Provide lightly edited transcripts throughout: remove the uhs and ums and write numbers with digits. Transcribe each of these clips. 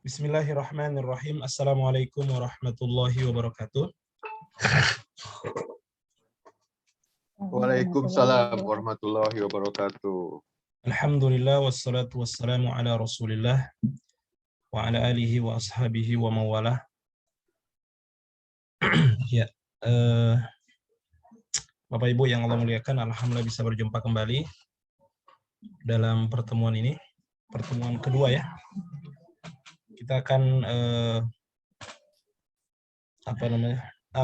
Bismillahirrahmanirrahim. Assalamualaikum warahmatullahi wabarakatuh. Waalaikumsalam warahmatullahi wabarakatuh. Alhamdulillah wassalatu wassalamu ala Rasulillah wa ala alihi wa ashabihi wa mawalah. Ya, Bapak Ibu yang Allah muliakan, alhamdulillah bisa berjumpa kembali dalam pertemuan ini, pertemuan kedua ya. Kita akan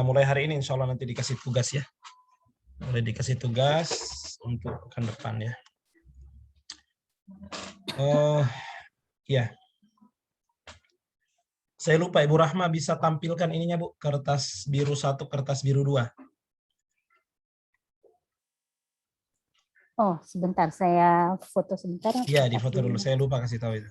mulai hari ini insya Allah nanti dikasih tugas ya. Mulai dikasih tugas untuk pekan depan ya. Ya. Saya lupa Ibu Rahma bisa tampilkan ininya Bu, kertas biru 1, kertas biru 2. Oh, sebentar saya foto sebentar. Iya, di foto dulu. Saya lupa kasih tahu itu.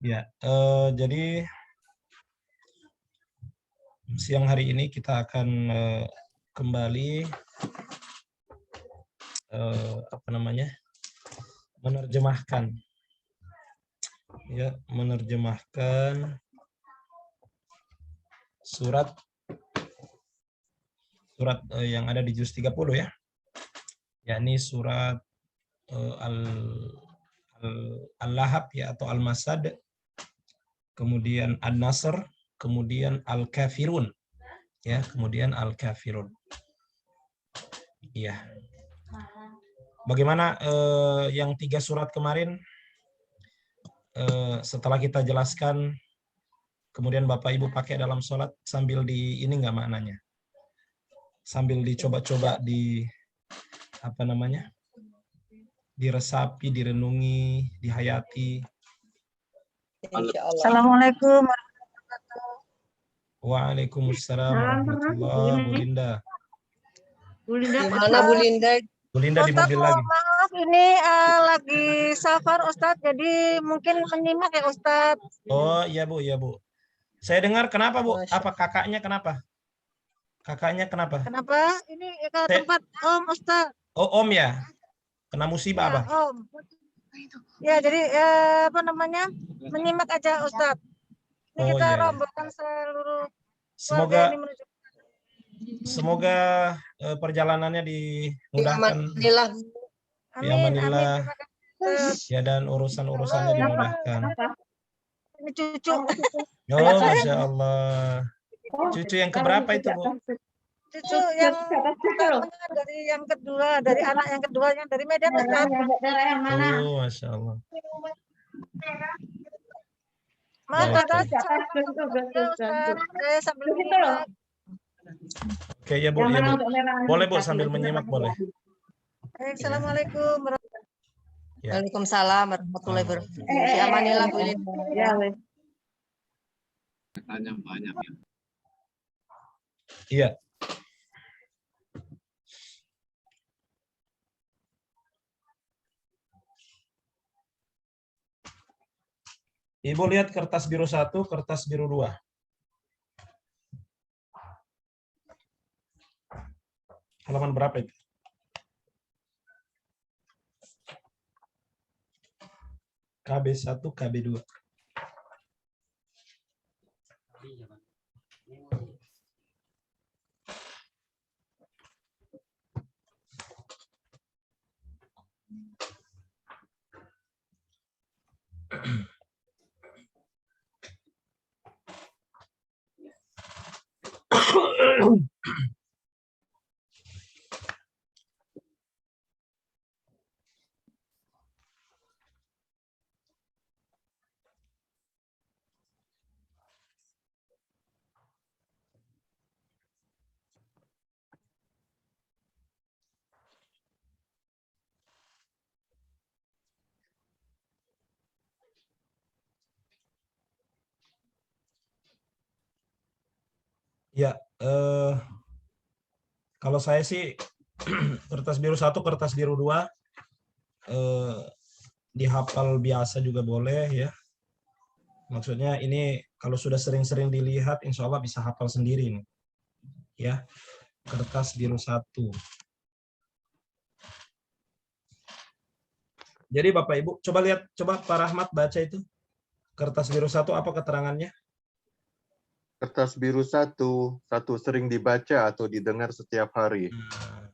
Ya, jadi siang hari ini kita akan kembali menerjemahkan surat yang ada di juz 30 ya, yakni surat Al-Lahab ya, atau Al-Masad, kemudian An-Nasr, kemudian Al-Kafirun ya, kemudian Al-Kafirun. Iya. Bagaimana yang 3 surat kemarin, setelah kita jelaskan, kemudian Bapak Ibu pakai dalam sholat sambil di ini enggak maknanya? Sambil dicoba-coba diresapi, direnungi, dihayati. Assalamualaikum warahmatullahi wabarakatuh. Waalaikumsalam warahmatullahi. Bu Linda. Bu Linda, Mana Bu Linda? Bu Linda di Ustaz, mobil lagi. maaf ini lagi safar Ustadz, jadi mungkin menyimak ya Ustadz. Oh iya Bu, iya Bu. Saya dengar kenapa Bu? Apa kakaknya kenapa? Kakaknya kenapa? Kenapa? Ini ke tempat Om Ustadz. Oh Om ya? Kena musibah apa? Ya, Om. Ya jadi menyimak aja Ustadz. Ini Oh, kita iya. rombongan seluruh Semoga keluarga ini menuju. Semoga perjalanannya dimudahkan. Alhamdulillah. Ya, Amanillah. Terima kasih. Ya, dan urusan-urusannya dimudahkan. Ini cucu. Oh, Masya Allah. Cucu yang keberapa itu Bu? Cucu yang dari yang kedua, dari anak yang keduanya dari Medan Ustadz. Oh, Masya Allah. Maaf Baik, Ustadz, saya sambil menyimak. Oke ya Bu, ya Bu. Boleh Bu sambil menyimak boleh. Baik, Assalamualaikum Ya. Waalaikumsalam warahmatullahi wabarakatuh. Amanillah Bu Linda. Tanya banyak ya. Iya. Ibu lihat kertas biru 1, kertas biru 2. Halaman berapa itu? KB1, KB2. Ya, kalau saya sih kertas biru 1, kertas biru 2 dihafal biasa juga boleh ya. Maksudnya ini kalau sudah sering-sering dilihat, insya Allah bisa hafal sendiri nih. Ya, kertas biru 1. Jadi Bapak Ibu, coba lihat, coba Pak Rahmat baca itu. Kertas biru 1 apa keterangannya? Kertas biru satu sering dibaca atau didengar setiap hari. Nah,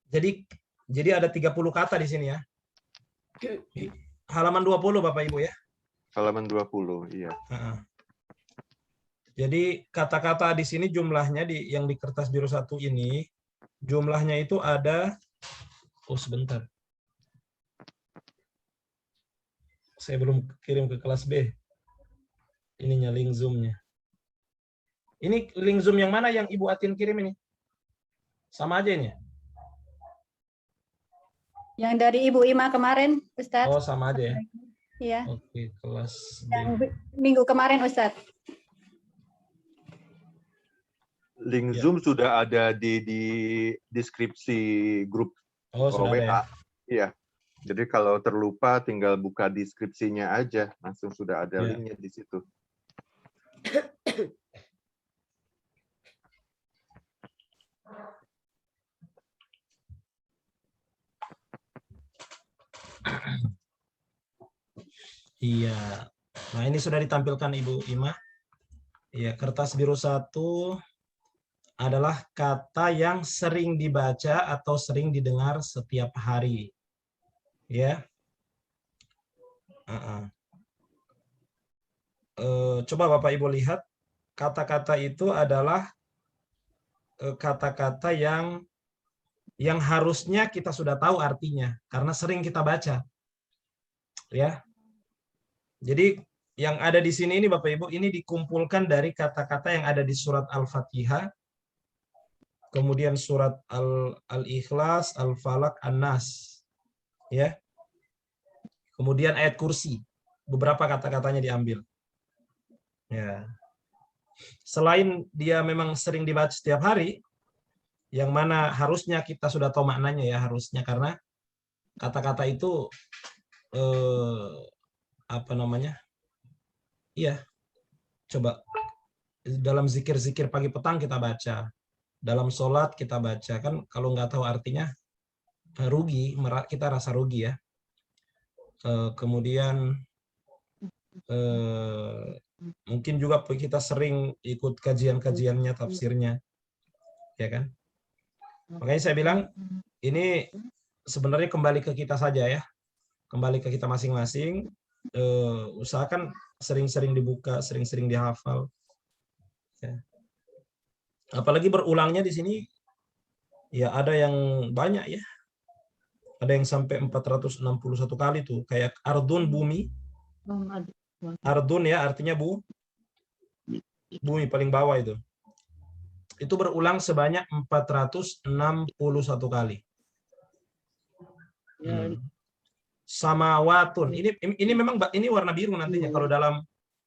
jadi ada 30 kata di sini ya. Halaman 20 Bapak Ibu ya. Halaman 20, iya. Jadi kata-kata di sini jumlahnya yang di kertas biru 1 ini, jumlahnya itu ada, sebentar. Saya belum kirim ke kelas B. Ininya link Zoom-nya. Ini link Zoom yang mana yang Ibu Atin kirim ini? Sama aja ini? Yang dari Ibu Ima kemarin, Ustadz. Oh, sama aja ya? Iya. Oke, kelas B. Yang minggu kemarin, Ustadz. Link Ya. Zoom sudah ada di deskripsi grup Oh, sudah ada ya? WA. Iya. Jadi kalau terlupa tinggal buka deskripsinya aja, langsung sudah ada Ya. linknya di situ. Iya. Nah, ini sudah ditampilkan Ibu Ima. Iya, kertas biru 1 adalah kata yang sering dibaca atau sering didengar setiap hari. Ya. Coba Bapak Ibu lihat, kata-kata itu adalah kata-kata yang harusnya kita sudah tahu artinya karena sering kita baca. Ya. Jadi yang ada di sini ini Bapak Ibu, ini dikumpulkan dari kata-kata yang ada di surat Al-Fatihah, kemudian surat Al-Ikhlas, Al-Falaq, An-Nas. Ya. Kemudian ayat kursi. Beberapa kata-katanya diambil. Ya. Selain dia memang sering dibaca setiap hari, yang mana harusnya kita sudah tahu maknanya ya, harusnya, karena kata-kata itu apa namanya? Iya. Coba dalam zikir-zikir pagi petang kita baca. Dalam sholat kita baca. Kan kalau nggak tahu artinya rugi, kita rasa rugi ya. Kemudian mungkin juga kita sering ikut kajian-kajiannya, tafsirnya. Ya kan? Makanya saya bilang ini sebenarnya kembali ke kita saja ya. Kembali ke kita masing-masing. Usahakan sering-sering dibuka, sering-sering dihafal. Ya. Apalagi berulangnya di sini ya ada yang banyak ya. Ada yang sampai 461 kali tuh, kayak ardun, bumi. Ardun ya artinya bumi paling bawah itu. Itu berulang sebanyak 461 kali. Samawatun. Ini memang ini warna biru nantinya kalau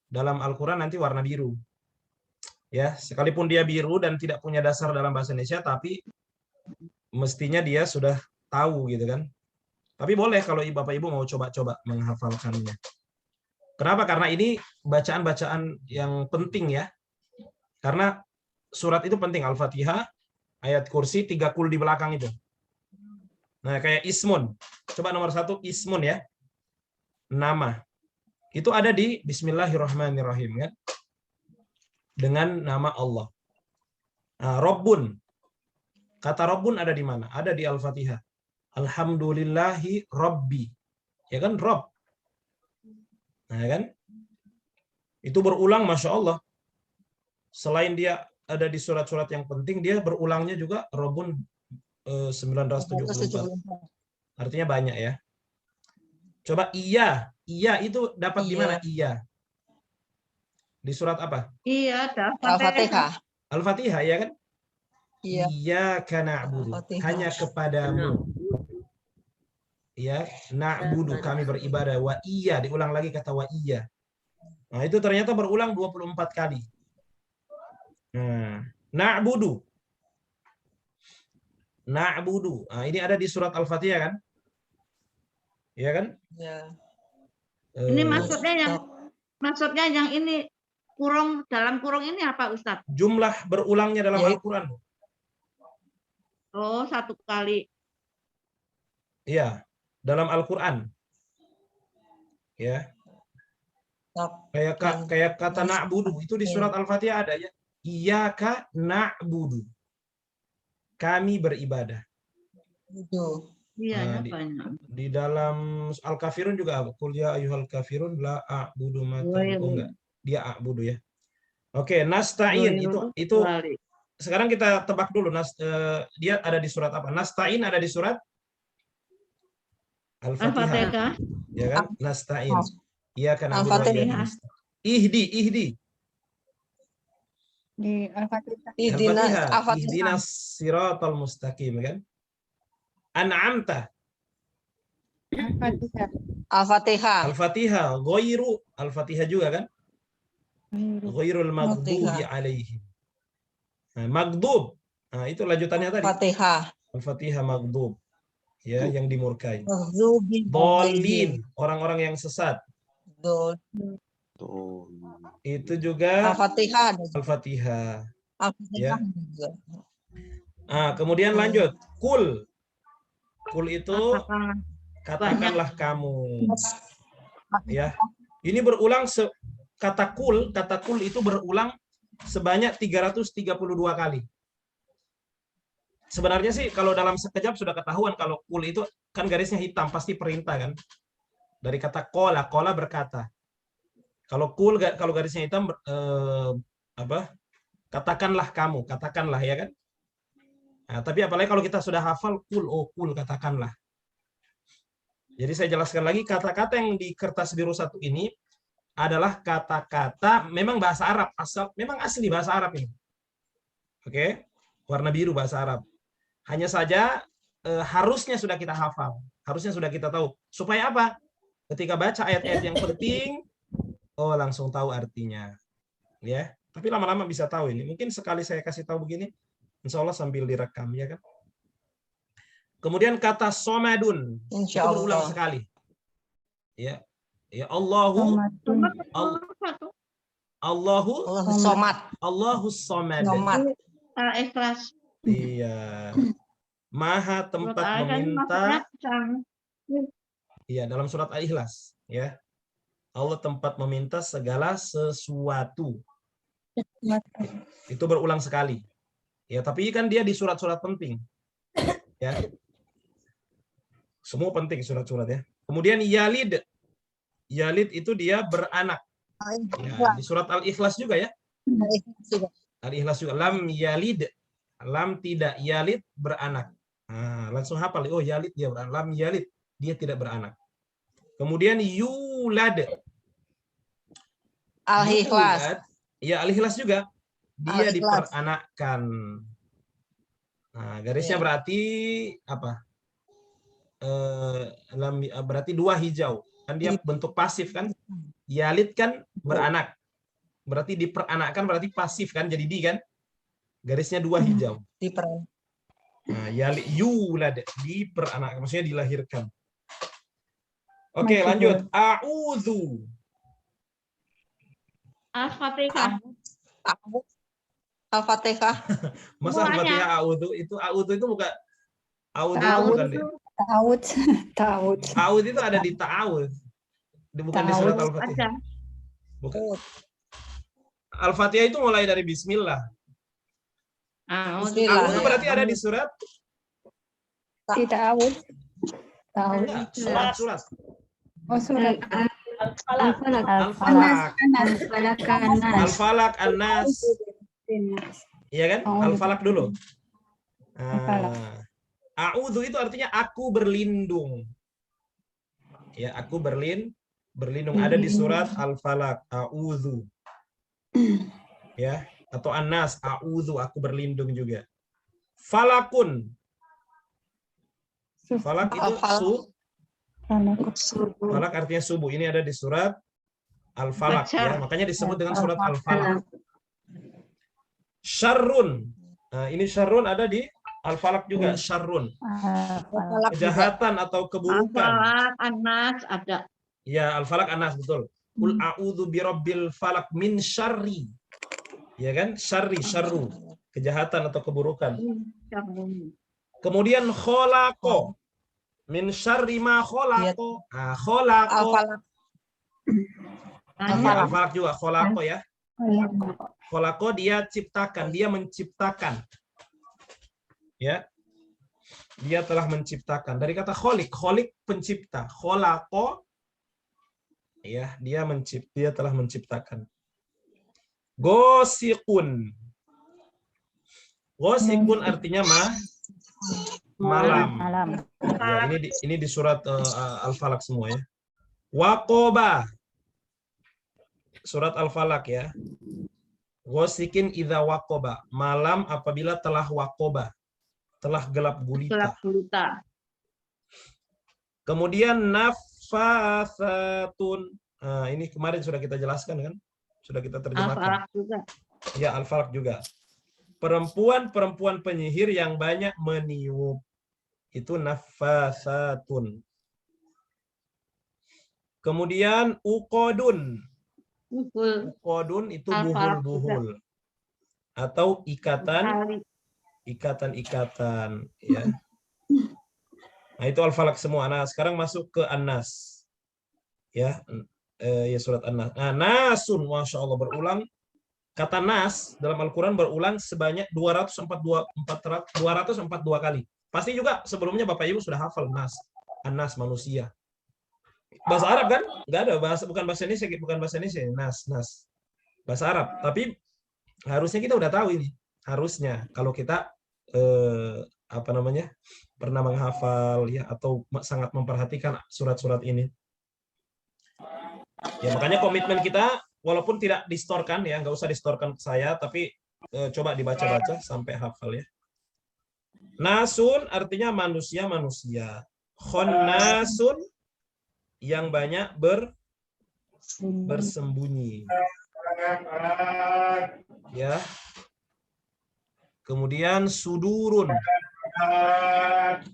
dalam Al-Qur'an nanti warna biru. Ya, sekalipun dia biru dan tidak punya dasar dalam bahasa Indonesia, tapi mestinya dia sudah tahu gitu kan. Tapi boleh kalau Bapak Ibu mau coba-coba menghafalkannya. Kenapa? Karena ini bacaan-bacaan yang penting ya. Karena surat itu penting, Al-Fatihah, ayat kursi, 3 kul di belakang itu. Nah, kayak ismun. Coba nomor 1, ismun ya. Nama. Itu ada di Bismillahirrahmanirrahim kan. Dengan nama Allah. Nah, Rabbun. Kata Rabbun ada di mana? Ada di Al-Fatihah. Alhamdulillahi Rabbi. Ya kan, Rabb. Nah, kan? Itu berulang, Masya Allah. Selain dia ada di surat-surat yang penting, dia berulangnya juga Rabbun 974. Artinya banyak ya. Coba iya. Iya itu dapat di mana iya? Di surat apa? Iya, Al-Fatihah. Al-Fatihah ya kan? Iya. Iyyaka na'budu. Hanya kepadamu. Ya, na'budu kami beribadah, wa iya, diulang lagi kata wa iya. Nah, itu ternyata berulang 24 kali. Nah, na'budu. Na'budu. Nah, ini ada di surat Al-Fatihah kan? Iya kan? Ya. Ini maksudnya yang ini dalam kurung ini apa, Ustadz? Jumlah berulangnya dalam Ya. Al-Quran. Oh, 1 kali. Iya, dalam Al-Qur'an. Ya. Kayak kata na'budu itu di surat Al-Fatihah ada ya. Iyyaka na'budu. Kami beribadah. Iya, Nah, banyak. di dalam Al-Kafirun juga apa? Qul ya ayyuhal kafirun la a'budu ma ta'budun. Oh enggak. Dia a'budu ya. Oke, nasta'in itu Kali. sekarang kita tebak dulu dia ada di surat apa? Nasta'in ada di surat Al-Fatihah. Al-Fatihah. Ya kan? Nasta'in. Iya kan Al-Fatihah. Ihdi. Di Al-Fatihah. Al-Fatihah. Ihdinas siratal mustaqim kan? An'amta. Al-Fatihah. Al-Fatihah. Al-Fatihah, ghairu Al-Fatihah juga kan? Ghairul maghdubi alaihim. Nah, maghdub. Nah, itu lanjutannya tadi. Fatihah. Al-Fatihah maghdub. Ya, yang dimurkai. Maghdubi Dhalin, orang-orang yang sesat. Tuh. Itu juga Al-Fatihah. Al-Fatihah. Al-Fatihah Ya. juga. Kemudian lanjut. Kul. Kul itu katakanlah kamu. Ya. Ini berulang kata kul itu berulang sebanyak 332 kali. Sebenarnya sih kalau dalam sekejap sudah ketahuan kalau kul itu kan garisnya hitam pasti perintah kan. Dari kata kola berkata. Kalau kul kalau garisnya hitam katakanlah kamu, katakanlah ya kan. Nah, tapi apalagi kalau kita sudah hafal kul katakanlah. Jadi saya jelaskan lagi kata-kata yang di kertas biru 1 ini adalah kata-kata memang bahasa Arab memang asli bahasa Arab ini. Oke? Warna biru bahasa Arab. Hanya saja harusnya sudah kita hafal, harusnya sudah kita tahu. Supaya apa? Ketika baca ayat-ayat yang penting, langsung tahu artinya. Ya. Tapi lama-lama bisa tahu ini. Mungkin sekali saya kasih tahu begini, insya Allah sambil direkam ya kan. Kemudian kata somadun itu berulang sekali. Ya. Ya Allahu somad. Ikhlas. Iya. Maha tempat meminta. Iya, dalam surat Al-Ikhlas, ya. Allah tempat meminta segala sesuatu. Itu berulang sekali. Ya, tapi kan dia di surat-surat penting. Ya. Semua penting surat-surat ya. Kemudian Yalid. Yalid itu dia beranak. Ya, di surat Al-Ikhlas juga ya. Al-Ikhlas juga. Lam yalid. Lam tidak. Yalid beranak. Nah, langsung hafal. Oh Yalid dia beranak. Lam yalid. Dia tidak beranak. Kemudian yulad. Al-Ikhlas. Ya Al-Ikhlas juga. Dia diperanakkan. Nah, garisnya berarti apa? Berarti 2 hijau. Kan dia bentuk pasif kan? Yalid kan beranak. Berarti diperanakkan berarti pasif kan? Jadi di kan? Garisnya 2 hijau. Nah, yulad diperanakkan, maksudnya dilahirkan. Oke, lanjut. A'udzu. Al-Fatihah. Al-Fatihah. Masa Al-Fatihah a'udzu itu bukan a'udzu itu bukan deh. Ta'awud itu ada di ta'awud. Bukan di surat Al-Fatihah. Bukan. Al-Fatihah itu mulai dari bismillah. A'udzu berarti ada di surat Ta'awud. Surat. Oh, surat. Al-Falaq, An-Nas. Iya kan? Al-Falaq dulu. A'udzu itu artinya aku berlindung. Ya, aku berlindung ada di surat Al-Falaq, a'udzu. Ya, atau An-Nas, a'udzu, aku berlindung juga. Falakun. Falak itu Falak artinya subuh. Ini ada di surat Al-Falaq ya. Makanya disebut dengan surat Al-Falaq. Syarrun. Nah, ini syarrun ada di Al-Falaq juga, syarrun. Kejahatan atau keburukan. Al-Falaq, An-Nas ada. Ya, Al-Falaq, An-Nas betul. Qul a'udzu birabbil falaq min syarri. Ya kan? Syarri, syarru. Kejahatan atau keburukan. Kemudian kholaqo. Min syarri ma kholaqo. Nah, kholaqo. Al-Falaq. Ya, Al-Falaq juga kholaqo ya. Oh, iya. Kholaqo dia ciptakan, dia menciptakan. Ya. Dia telah menciptakan. Dari kata kholik, kholik pencipta. Kholaqo ya, dia telah menciptakan. Gosiqun. Gosiqun artinya malam. Ya, ini di surat Al-Falaq semua ya. Waqoba. Surat Al-Falaq ya. Gosikin idza waqoba. Malam apabila telah waqoba. Telah gelap gulita. Gelap gulita. Kemudian nafasatun. Nah, ini kemarin sudah kita jelaskan kan? Sudah kita terjemahkan. Al-Falaq juga. Ya, Al-Falaq juga. Perempuan-perempuan penyihir yang banyak meniup. Itu nafasatun. Kemudian uqodun. Ukul. Uqodun itu Al-Falaq buhul-buhul. Atau Tali. ikatan-ikatan ya. Nah, itu Al-Falaq semua. Nah, sekarang masuk ke An-Nas. Ya, ya surat An-Nas. Nah, nasun, Masya Allah, berulang. Kata nas dalam Al-Quran berulang sebanyak 242 kali. Pasti juga sebelumnya Bapak Ibu sudah hafal nas. An-Nas, manusia. Bahasa Arab kan? Nggak ada, bukan bahasa Indonesia. Nas. Bahasa Arab. Tapi harusnya kita udah tahu ini. Harusnya kalau kita pernah menghafal ya, atau sangat memperhatikan surat-surat ini. Ya, makanya komitmen kita walaupun tidak distorkan ya, nggak usah distorkan ke saya, tapi coba dibaca-baca sampai hafal ya. Nasun artinya manusia. Khonnasun yang banyak bersembunyi. Ya. Kemudian sudurun.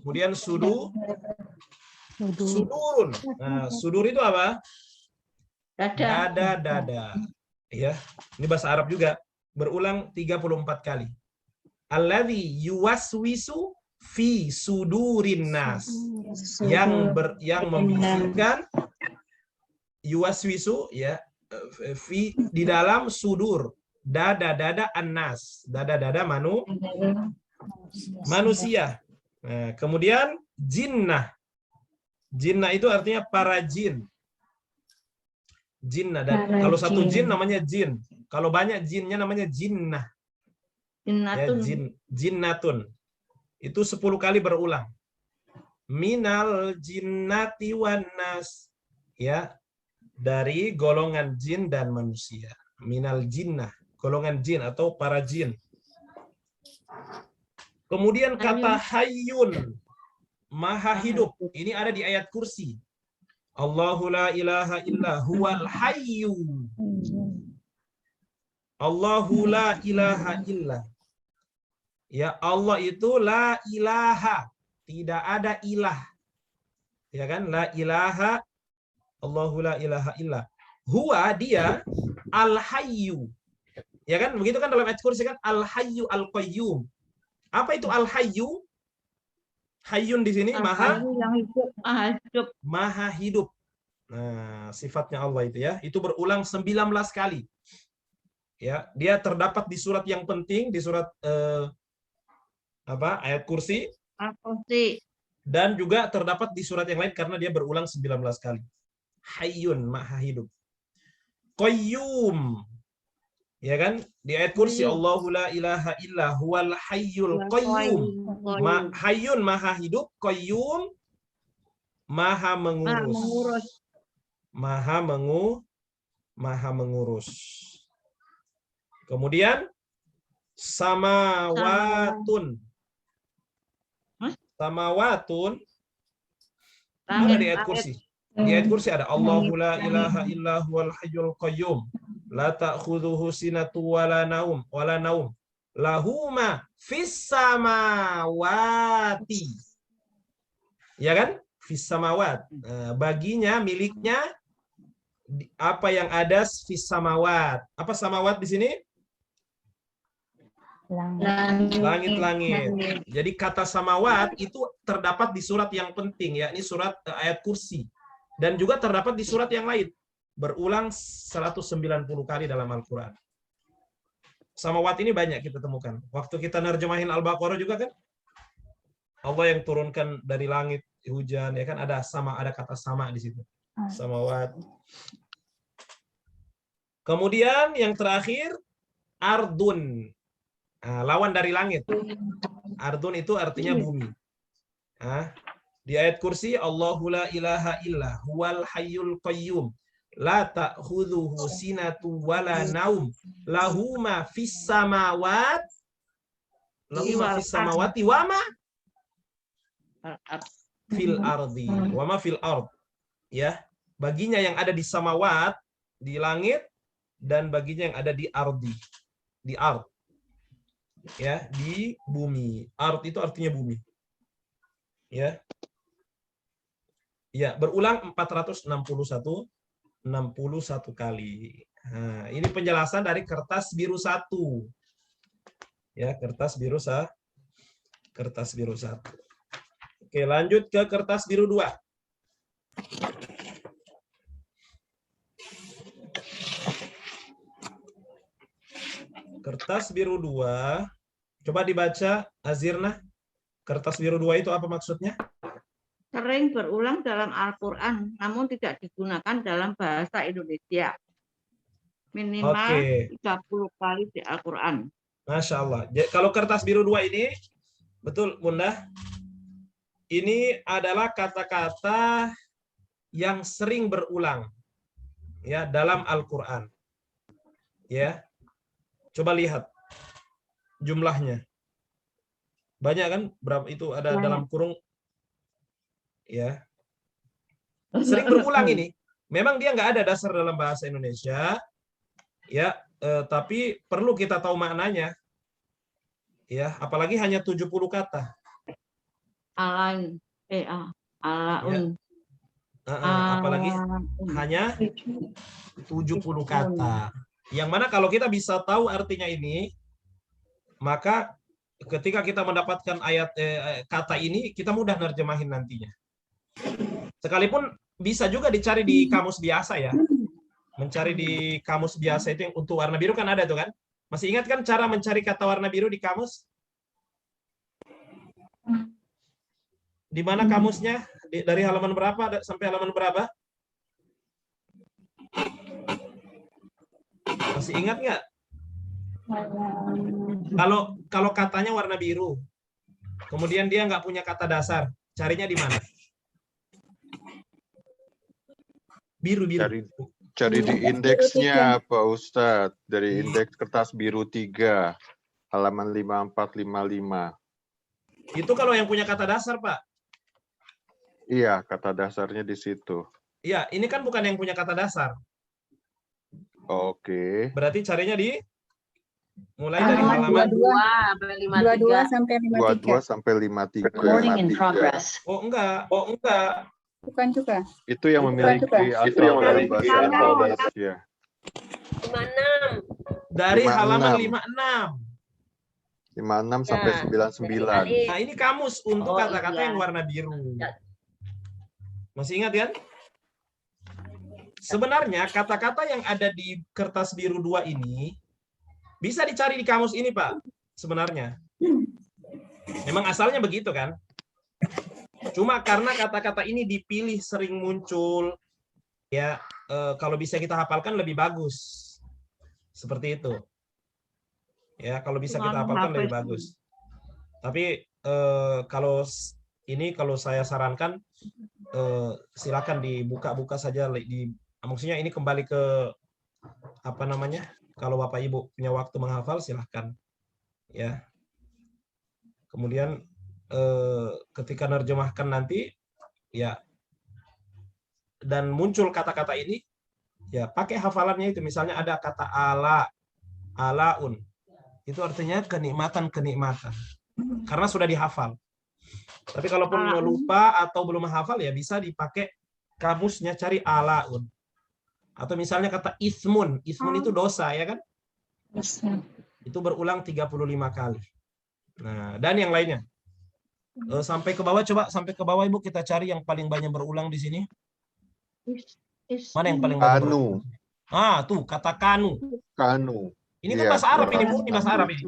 Kemudian sudurun. Nah, sudur itu apa? Dada. Ya. Ini bahasa Arab juga. Berulang 34 kali. Alladzi yuwaswisu fi sudurin nas. Yang membisikkan yuwaswisu ya, di dalam sudur. Dada annas. Dada manusia. Nah, kemudian jinnah. Jinnah itu artinya para jin. Jinnah. Dan kalau satu jin namanya jin. Kalau banyak jinnya namanya jinnah. Ya, jinnatun. Itu 10 kali berulang. Minal jinnati wan nas. Ya. Dari golongan jin dan manusia. Minal jinnah. Golongan jin atau para jin. Kemudian kata hayyun, maha hidup. Ini ada di ayat kursi. Allahu la ilaha illa huwal hayyu. Allahu la ilaha illa. Ya, Allah itu la ilaha. Tidak ada ilah. Ya kan? La ilaha. Allahu la ilaha illa. Huwa dia al-hayyu. Ya kan? Begitu kan dalam ayat kursi kan? Al-hayyu al-qayyum. Apa itu al-hayyu? Hayyun di sini maha hidup. Nah, sifatnya Allah itu ya. Itu berulang 19 kali. Ya, dia terdapat di surat yang penting, di surat ayat kursi. Dan juga terdapat di surat yang lain karena dia berulang 19 kali. Hayyun, maha hidup. Qayyum. Ya kan? Di ayat kursi Allahu la ilaha illa huwal hayyul qayyum. Hayyun maha hidup, qayyum maha mengurus. Maha mengurus. Kemudian samawatun. Samawatun ada di ayat kursi. Di ayat kursi ada Allahu la ilaha illa huwal hayyul qayyum. La ta'khudhuhu sinatu wala naum. Lahu ma fis samawati. Ya kan? Fis samawat. Baginya, miliknya apa yang ada fis samawat. Apa samawat di sini? Langit-langit. Jadi kata samawat itu terdapat di surat yang penting, yakni surat ayat kursi. Dan juga terdapat di surat yang lain. Berulang 190 kali dalam Al-Quran. Samawat ini banyak kita temukan. Waktu kita nerjemahin Al-Baqarah juga kan, Allah yang turunkan dari langit hujan, ya kan, ada kata sama di situ. Samawat. Kemudian yang terakhir, ardun. Nah, lawan dari langit. Ardun itu artinya bumi. Nah, di ayat kursi, Allahu la ilaha illa huwal hayyul qayyum la ta'khudhuhu sinatu wala naum lahu ma fis samawati wa ma fil ardi wa ma fil ard. Ya, baginya yang ada di samawat, di langit, dan baginya yang ada di ardi, di ard. Ya, di bumi. Ard itu artinya bumi. Ya. Ya, berulang 461 kali. Nah, ini penjelasan dari kertas biru 1. Ya, kertas biru 1. Oke, lanjut ke kertas biru 2. Kertas biru 2. Coba dibaca, Azirna. Kertas biru 2 itu apa maksudnya? Sering berulang dalam Al-Quran, namun tidak digunakan dalam bahasa Indonesia. Minimal 30 kali di Al-Quran. Masya Allah. Kalau kertas biru 2 ini, betul Bunda, ini adalah kata-kata yang sering berulang ya dalam Al-Quran. Ya, coba lihat jumlahnya. Banyak kan? Berapa itu ada dalam kurung? Ya. Sering berulang ini. Memang dia nggak ada dasar dalam bahasa Indonesia. Ya, tapi perlu kita tahu maknanya. Ya, apalagi hanya 70 kata. Alaun. Apalagi hanya 70 kata. Yang mana kalau kita bisa tahu artinya ini, maka ketika kita mendapatkan ayat kata ini, kita mudah nerjemahin nantinya. Sekalipun bisa juga dicari di kamus biasa ya. Mencari di kamus biasa itu yang untuk warna biru kan ada tuh kan? Masih ingat kan cara mencari kata warna biru di kamus? Di mana kamusnya? Dari halaman berapa sampai halaman berapa? Masih ingat nggak? Kalau katanya warna biru, kemudian dia nggak punya kata dasar, carinya di mana? Biru. Cari di indeksnya Pak Ustadz, dari indeks kertas biru 3, halaman 5455. Itu kalau yang punya kata dasar, Pak. Iya, kata dasarnya di situ. Iya, ini kan bukan yang punya kata dasar. Oke. Berarti carinya di mulai dari halaman 22 sampai 22 53. sampai 53. Recording in progress. Oh, enggak. Bukan juga. Itu yang memiliki asal dari bahasa Indonesia. Dari 56. halaman 56. 56 sampai 99. Nah, ini kamus untuk kata-kata yang warna biru. Masih ingat kan? Sebenarnya kata-kata yang ada di kertas biru 2 ini bisa dicari di kamus ini, Pak. Sebenarnya. Memang asalnya begitu kan? Cuma karena kata-kata ini dipilih sering muncul, ya kalau bisa kita hafalkan lebih bagus. Seperti itu. Ya, kalau bisa kita hafalkan lebih bagus. Tapi kalau saya sarankan silakan dibuka-buka saja maksudnya ini kembali ke apa namanya? Kalau Bapak Ibu punya waktu menghafal silahkan. Ya. Kemudian ketika nerjemahkan nanti ya dan muncul kata-kata ini ya pakai hafalannya itu, misalnya ada kata alaun. Itu artinya kenikmatan karena sudah dihafal. Tapi kalaupun lupa atau belum menghafal ya bisa dipakai kamusnya, cari alaun. Atau misalnya kata ismun itu dosa ya kan? Itu berulang 35 kali. Nah, dan yang lainnya. Sampai ke bawah, coba sampai ke bawah Ibu, kita cari yang paling banyak berulang di sini. Mana yang paling banyak berulang? Tuh, kata kanu. Kanu. Ini kan bahasa Arab, ini murni bahasa Arab ini.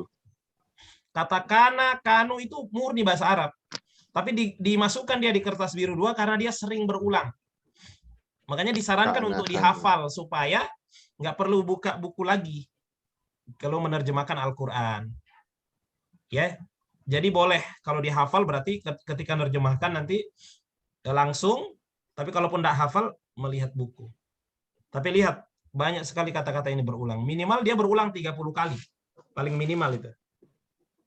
Kata kana, kanu itu murni bahasa Arab. Tapi dimasukkan dia di kertas biru 2 karena dia sering berulang. Makanya disarankan untuk dihafal supaya nggak perlu buka buku lagi kalau menerjemahkan Al-Quran. Ya, jadi boleh kalau dihafal berarti ketika menerjemahkan nanti langsung. Tapi kalaupun nggak hafal melihat buku. Tapi lihat banyak sekali kata-kata ini berulang. Minimal dia berulang 30 kali, paling minimal itu.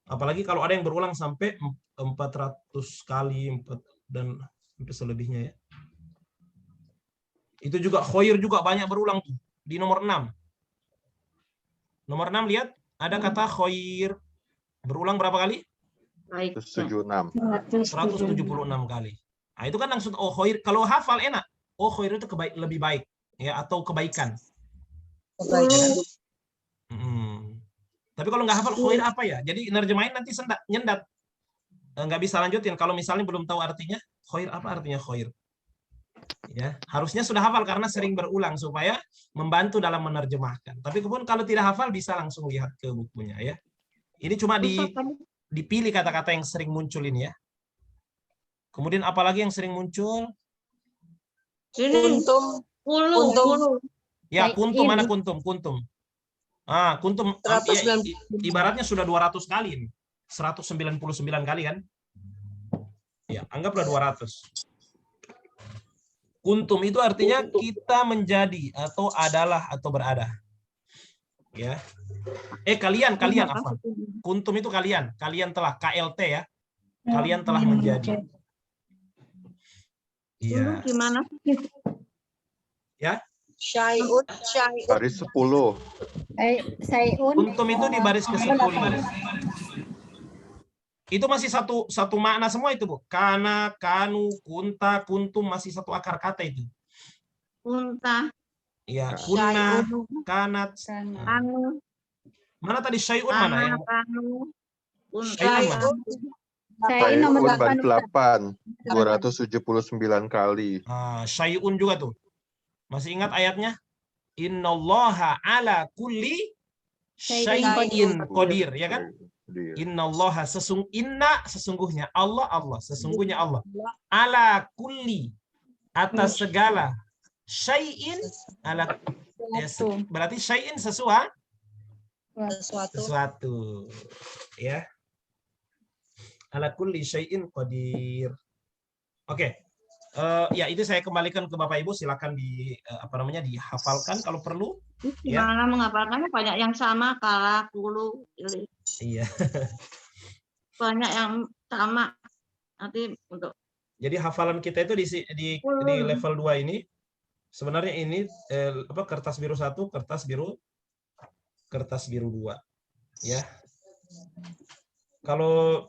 Apalagi kalau ada yang berulang sampai 400 kali dan sampai selebihnya ya. Itu juga khoir juga banyak berulang tuh di nomor 6. Nomor 6 lihat ada kata khoir berulang berapa kali? 176. 176 kali. Nah, itu kan langsung khoir. Kalau hafal enak. Khoir itu lebih baik ya, atau kebaikan. Tapi kalau nggak hafal khoir apa ya? Jadi nerjemahin nanti nyendat. Nggak bisa lanjutin kalau misalnya belum tahu artinya. Khoir apa artinya khoir? Ya, harusnya sudah hafal karena sering berulang supaya membantu dalam menerjemahkan. Tapi pun kalau tidak hafal bisa langsung lihat ke bukunya ya. Ini cuma dipilih kata-kata yang sering muncul ini ya. Kemudian apalagi yang sering muncul? Kuntum. Ya, kuntum mana kuntum? Kuntum. Kuntum ibaratnya sudah 200 kali ini. 199 kali kan? Ya, anggaplah 200. Kuntum itu artinya kita menjadi atau adalah atau berada. Ya. Kalian apa? Kuntum itu kalian. Kalian telah KLT ya. Kalian telah menjadi. Iya. Gimana? Ya. Syai'un. Baris 10. Kuntum itu di baris ke-10. Itu masih satu makna semua itu, Bu. Kana, kanu, kunta, kuntum masih satu akar kata itu. Kunta. Iya, kunna, kanat. Kanu. Mana tadi syai'un mana? Kanu. Syai'un mana? Saya nomor 8, 279 kali. Syai'un juga tuh. Masih ingat ayatnya? Innallaha ala kulli syai'in qadir, ya kan? Innallaha sesungguhnya Allah sesungguhnya Allah ala kulli atas segala syai'in ala berarti syai'in sesuatu ya. Ala kulli syai'in qadir. Oke. Ya itu saya kembalikan ke Bapak Ibu, silakan dihafalkan kalau perlu. Gimana menghafalkannya, banyak yang sama kala kulu. Iya. Banyak yang sama nanti untuk. Jadi hafalan kita itu di level 2 ini sebenarnya ini kertas biru 1, kertas biru 2 ya. Kalau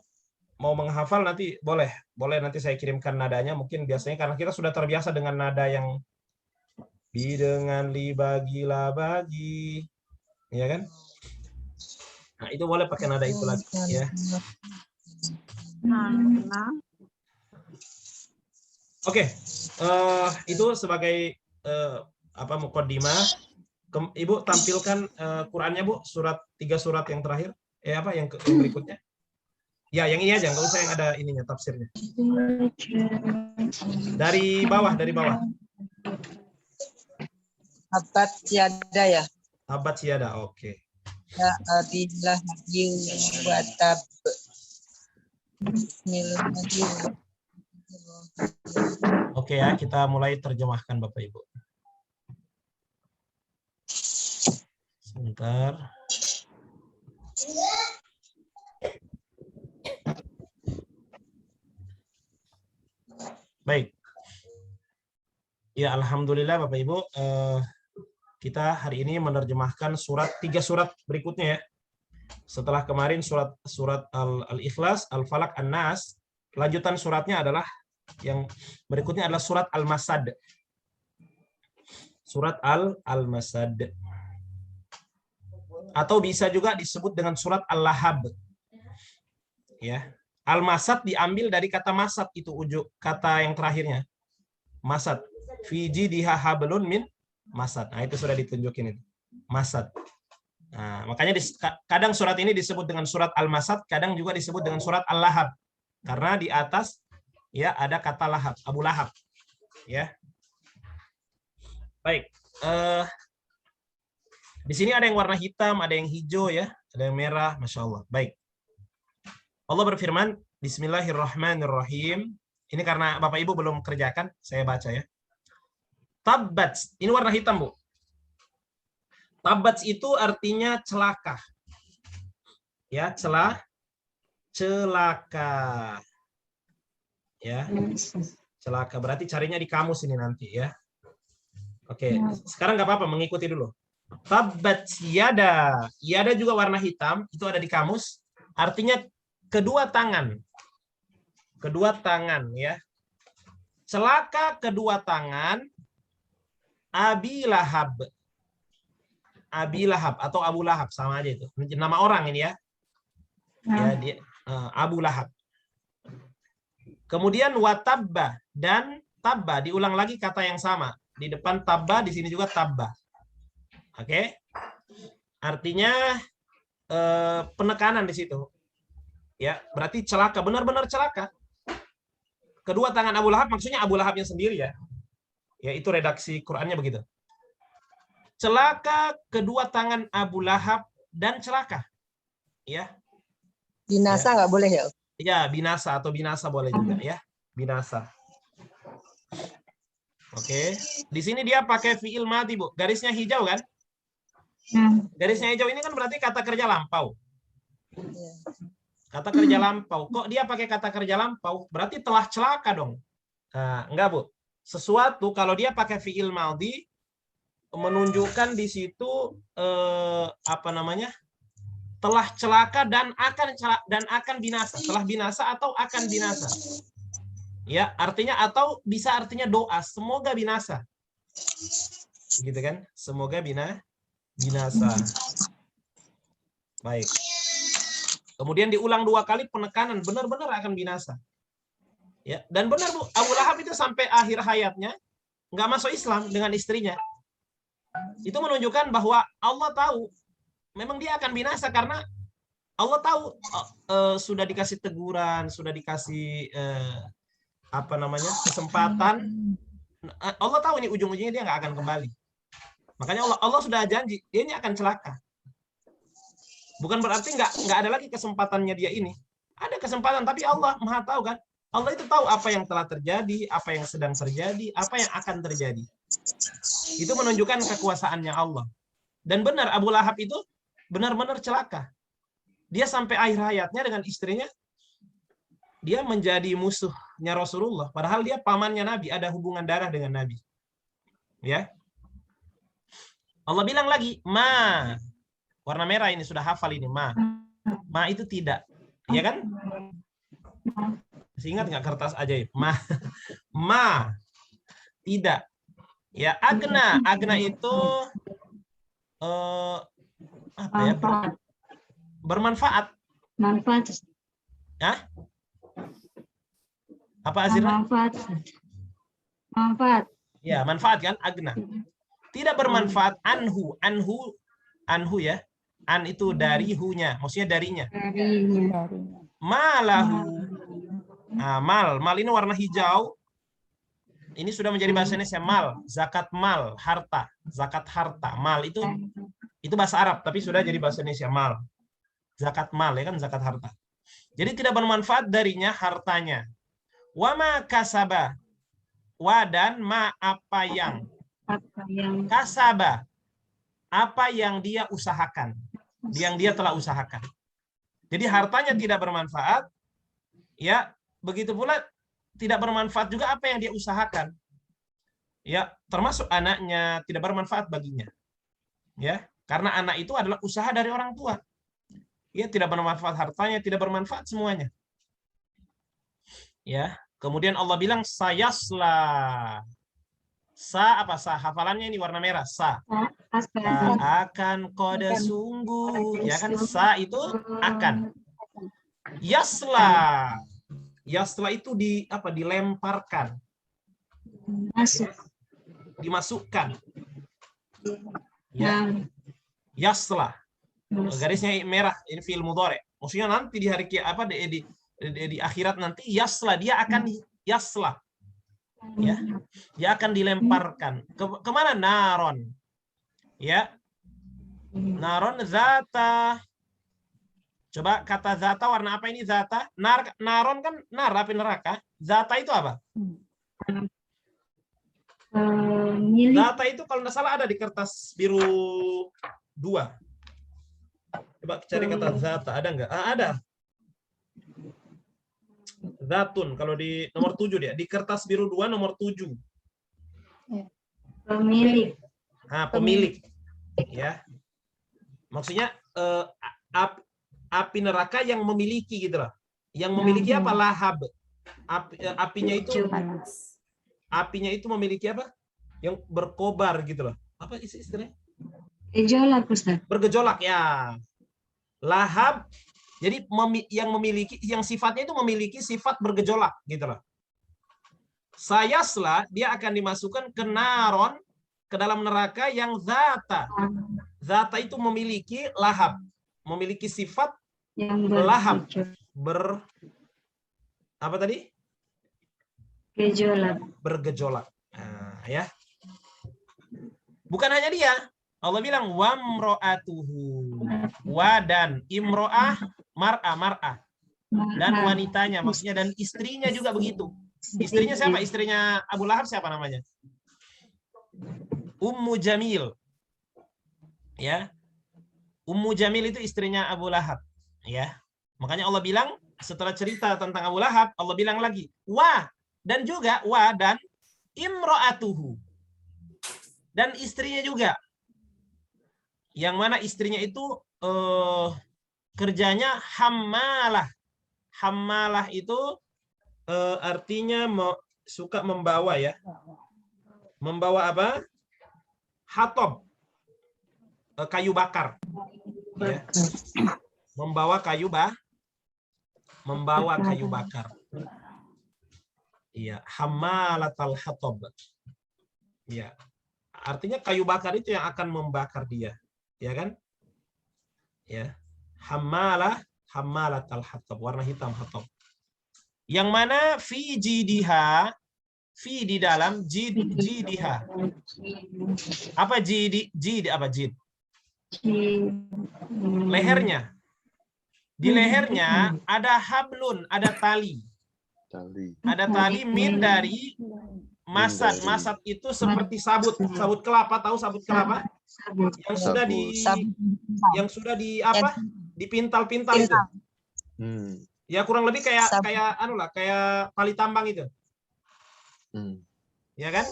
mau menghafal nanti boleh nanti saya kirimkan nadanya, mungkin biasanya karena kita sudah terbiasa dengan nada yang bi dengan li bagi la bagi ya kan. Nah itu boleh pakai nada itu lagi ya. Oke, itu sebagai muqaddimah. Ibu tampilkan Qur'annya, Bu, 3 surat yang terakhir. Yang berikutnya? Ya, yang ini aja, nggak usah yang ada ininya tafsirnya. Dari bawah. Abad siada ya. Abad siada, oke. Ya adillah watab. Bismillahirrahmanirrahim. Oke ya, kita mulai terjemahkan Bapak Ibu. Sebentar. Baik. Ya, alhamdulillah Bapak Ibu, kita hari ini menerjemahkan 3 surat berikutnya ya. Setelah kemarin surat Al-Ikhlas, Al-Falaq, An-Nas, lanjutan suratnya adalah yang berikutnya adalah surat Al-Masad. Surat Al-Masad. Atau bisa juga disebut dengan surat Al-Lahab. Ya. Al-Masad diambil dari kata masad, itu ujuk kata yang terakhirnya. Masad. Fiji diha hablun min masad. Nah, itu sudah ditunjukin itu. Masad. Nah, makanya kadang surat ini disebut dengan surat Al-Masad, kadang juga disebut dengan surat Al-Lahab. Karena di atas ya ada kata Lahab, Abu Lahab. Ya. Baik. Di sini ada yang warna hitam, ada yang hijau ya, ada yang merah, Masya Allah. Baik. Allah berfirman, Bismillahirrahmanirrahim. Ini karena Bapak Ibu belum kerjakan, saya baca ya. Tabbat, ini warna hitam, Bu. Tabbat itu artinya celaka. Ya, celaka. Ya. Celaka berarti carinya di kamus ini nanti ya. Oke, sekarang nggak apa-apa, mengikuti dulu. Tabbat yada. Yada juga warna hitam, itu ada di kamus. Artinya kedua tangan. Kedua tangan ya. Celaka kedua tangan Abi Lahab. Abi Lahab atau Abu Lahab, sama aja itu. Nama orang ini ya. Ya, dia Abu Lahab. Kemudian watabba dan tabba, diulang lagi kata yang sama. Di depan tabba, di sini juga tabba. Oke. Artinya penekanan di situ. Ya, berarti celaka, benar-benar celaka. Kedua tangan Abu Lahab maksudnya Abu Lahabnya sendiri ya. Ya, itu redaksi Qur'annya begitu. Celaka kedua tangan Abu Lahab dan celaka. Ya. Binasa nggak boleh ya? Ya, binasa atau binasa boleh juga ya. Binasa. Oke. Di sini dia pakai fiil mati, Bu. Garisnya hijau kan? Garisnya hijau ini kan berarti kata kerja lampau. Kata kerja lampau. Kok dia pakai kata kerja lampau? Berarti telah celaka dong. Nah, enggak, Bu. Sesuatu kalau dia pakai fiil madhi menunjukkan di situ telah celaka dan akan binasa. Telah binasa atau akan binasa. Ya, artinya atau bisa artinya doa, semoga binasa. Gitu kan? Semoga binasa. Baik. Kemudian diulang 2 kali penekanan, benar-benar akan binasa. Ya, dan benar Bu, Abu Lahab itu sampai akhir hayatnya nggak masuk Islam dengan istrinya. Itu menunjukkan bahwa Allah tahu memang dia akan binasa karena Allah tahu sudah dikasih teguran, sudah dikasih kesempatan. Allah tahu ini ujung-ujungnya dia nggak akan kembali. Makanya Allah sudah janji dia ini akan celaka. Bukan berarti nggak ada lagi kesempatannya dia ini. Ada kesempatan, tapi Allah Maha tahu kan. Allah itu tahu apa yang telah terjadi, apa yang sedang terjadi, apa yang akan terjadi. Itu menunjukkan kekuasaannya Allah. Dan benar Abu Lahab itu benar-benar celaka. Dia sampai akhir hayatnya dengan istrinya, dia menjadi musuhnya Rasulullah. Padahal dia pamannya Nabi, ada hubungan darah dengan Nabi. Ya. Allah bilang lagi, ma. Warna merah ini sudah hafal ini, ma. Ma itu tidak. Ya kan? Masih ingat nggak kertas ajaib? Ma. Tidak. Ya, agna. Agna itu bermanfaat. Manfaat. Hah? Apa Azira? Manfaat. Ya, manfaat kan agna. Tidak bermanfaat anhu ya. An itu dari hu-nya, maksudnya darinya. Malahu. Nah, mal ini warna hijau. Ini sudah menjadi bahasa Indonesia mal, zakat mal, harta, zakat harta. Mal itu bahasa Arab tapi sudah jadi bahasa Indonesia mal. Zakat mal ya kan, zakat harta. Jadi tidak bermanfaat darinya hartanya. Wa ma kasaba. Wa dan ma apa yang kasaba. Apa yang dia usahakan. Yang dia telah usahakan. Jadi hartanya tidak bermanfaat. Ya, begitu pula tidak bermanfaat juga apa yang dia usahakan. Ya, termasuk anaknya tidak bermanfaat baginya. Ya, karena anak itu adalah usaha dari orang tua. Ya, tidak bermanfaat hartanya, tidak bermanfaat semuanya. Ya, kemudian Allah bilang sayasla. Sa apa sa? Hafalannya ini warna merah. Sa. Akan kode sungguh. Ya kan? Sa itu akan. Yasla. Yasla itu dilemparkan. Dimasukkan. Ya. Yasla. Garisnya merah, ini fi'il mudhari. Maksudnya nanti di hari di akhirat nanti yasla, dia akan yasla. Ya. Dia akan dilemparkan. Kemana? Naron. Ya. Naron zata. Coba kata zata warna apa ini zata? Naron kan api neraka. Zata itu apa? Zata itu kalau nggak salah ada di kertas biru 2. Coba cari kata zata, ada nggak? Ada. Zatun, kalau di nomor 7 dia. Di kertas biru 2 nomor 7. Pemilik. Pemilik. Ya. Maksudnya api neraka yang memiliki gitu loh. Yang memiliki apa? Lahab. Apinya itu memiliki apa? Yang berkobar gitu loh. Apa istilahnya? Gejolak, Ustaz. Bergejolak ya. Lahab. Jadi yang sifatnya itu memiliki sifat bergejolak gitu loh. Sayasla, dia akan dimasukkan ke naron, ke dalam neraka yang zata. Zata itu memiliki lahab, memiliki sifat Yang lahab. Apa tadi? Gejolak. Bergejolak. Nah, ya. Bukan hanya dia. Allah bilang wamro'atuhu. Wa dan imro'ah, mar'ah. Dan wanitanya, maksudnya dan istrinya juga begitu. Istrinya siapa? Istrinya Abu Lahab siapa namanya? Ummu Jamil. Ya. Ummu Jamil itu istrinya Abu Lahab. Ya. Makanya Allah bilang setelah cerita tentang Abu Lahab, Allah bilang lagi, dan imro'atuhu. Dan istrinya juga. Yang mana istrinya itu kerjanya hammalah. Hammalah itu artinya suka membawa ya. Membawa apa? Hatob. Kayu bakar. Ya. Membawa kayu bakar. Iya, hammalatal hatob. Iya. Artinya kayu bakar itu yang akan membakar dia. Ya kan? Ya. Hammalatal hatob, warna hitam hatob. Yang mana fi jidiha, fi di dalam jidiha. Apa jid apa jid? Lehernya. Di lehernya ada hablun, ada tali. Ada tali min dari masad. Masad itu seperti sabut kelapa, tahu sabut kelapa? Yang sudah dipintal-pintal itu. Ya kurang lebih kayak tali tambang itu. Ya kan?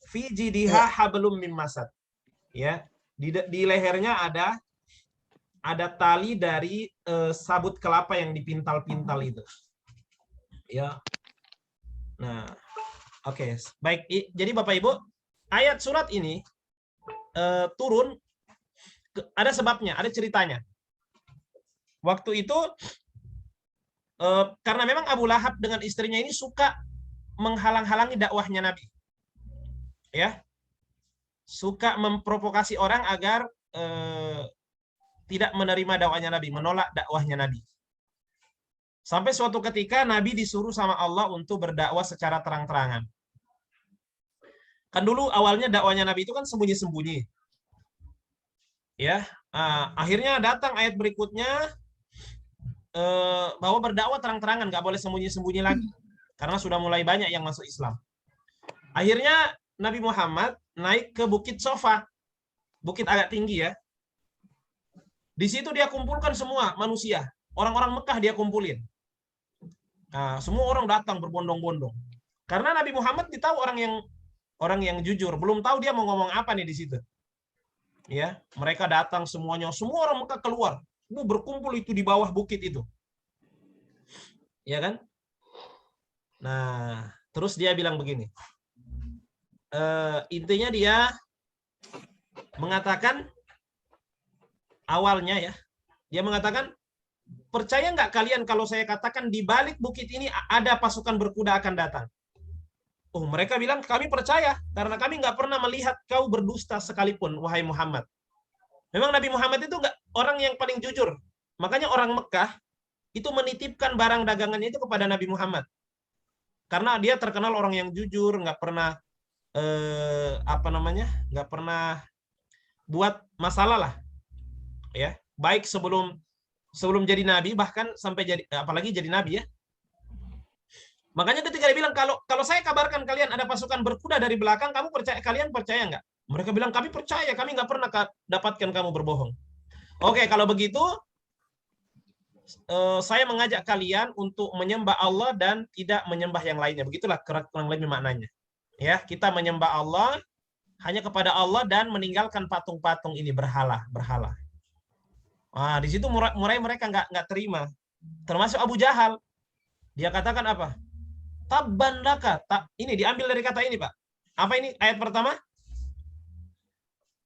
Fi jidiha hablum min masad. Ya, di lehernya ada tali dari sabut kelapa yang dipintal-pintal itu. Ya. Nah, oke. Baik, jadi Bapak Ibu, ayat surat ini turun ada sebabnya, ada ceritanya. Waktu itu karena memang Abu Lahab dengan istrinya ini suka menghalang-halangi dakwahnya Nabi. Ya. Suka memprovokasi orang agar tidak menerima dakwahnya Nabi, menolak dakwahnya Nabi. Sampai suatu ketika Nabi disuruh sama Allah untuk berdakwah secara terang-terangan. Kan dulu awalnya dakwahnya Nabi itu kan sembunyi-sembunyi. Ya, akhirnya datang ayat berikutnya bahwa berdakwah terang-terangan, nggak boleh sembunyi-sembunyi lagi. Karena sudah mulai banyak yang masuk Islam. Akhirnya Nabi Muhammad naik ke Bukit Sofa. Bukit agak tinggi ya. Di situ dia kumpulkan semua manusia. Orang-orang Mekah dia kumpulin. Nah, semua orang datang berbondong-bondong. Karena Nabi Muhammad ditahu orang yang jujur. Belum tahu dia mau ngomong apa nih di situ. Ya, mereka datang semuanya. Semua orang Mekah keluar. Berkumpul itu di bawah bukit itu. Ya kan? Nah, terus dia bilang begini. intinya dia mengatakan awalnya ya, dia mengatakan, percaya nggak kalian kalau saya katakan di balik bukit ini ada pasukan berkuda akan datang? Oh, mereka bilang kami percaya karena kami nggak pernah melihat kau berdusta sekalipun, wahai Muhammad. Memang Nabi Muhammad itu nggak orang yang paling jujur. Makanya orang Mekah itu menitipkan barang dagangannya itu kepada Nabi Muhammad. Karena dia terkenal orang yang jujur, nggak pernah nggak pernah buat masalah lah, ya. Baik sebelum jadi nabi, bahkan sampai jadi, apalagi jadi nabi ya. Makanya ketika dia bilang kalau saya kabarkan kalian ada pasukan berkuda dari belakang, kalian percaya nggak? Mereka bilang kami percaya, kami nggak pernah dapatkan kamu berbohong. Oke, kalau begitu saya mengajak kalian untuk menyembah Allah dan tidak menyembah yang lainnya. Begitulah kurang lebih maknanya. Ya, kita menyembah Allah hanya kepada Allah dan meninggalkan patung-patung ini, berhala. Nah, di situ mulai mereka nggak terima. Termasuk Abu Jahal. Dia katakan apa? Tabban laka. Ini diambil dari kata ini, Pak. Apa ini ayat pertama?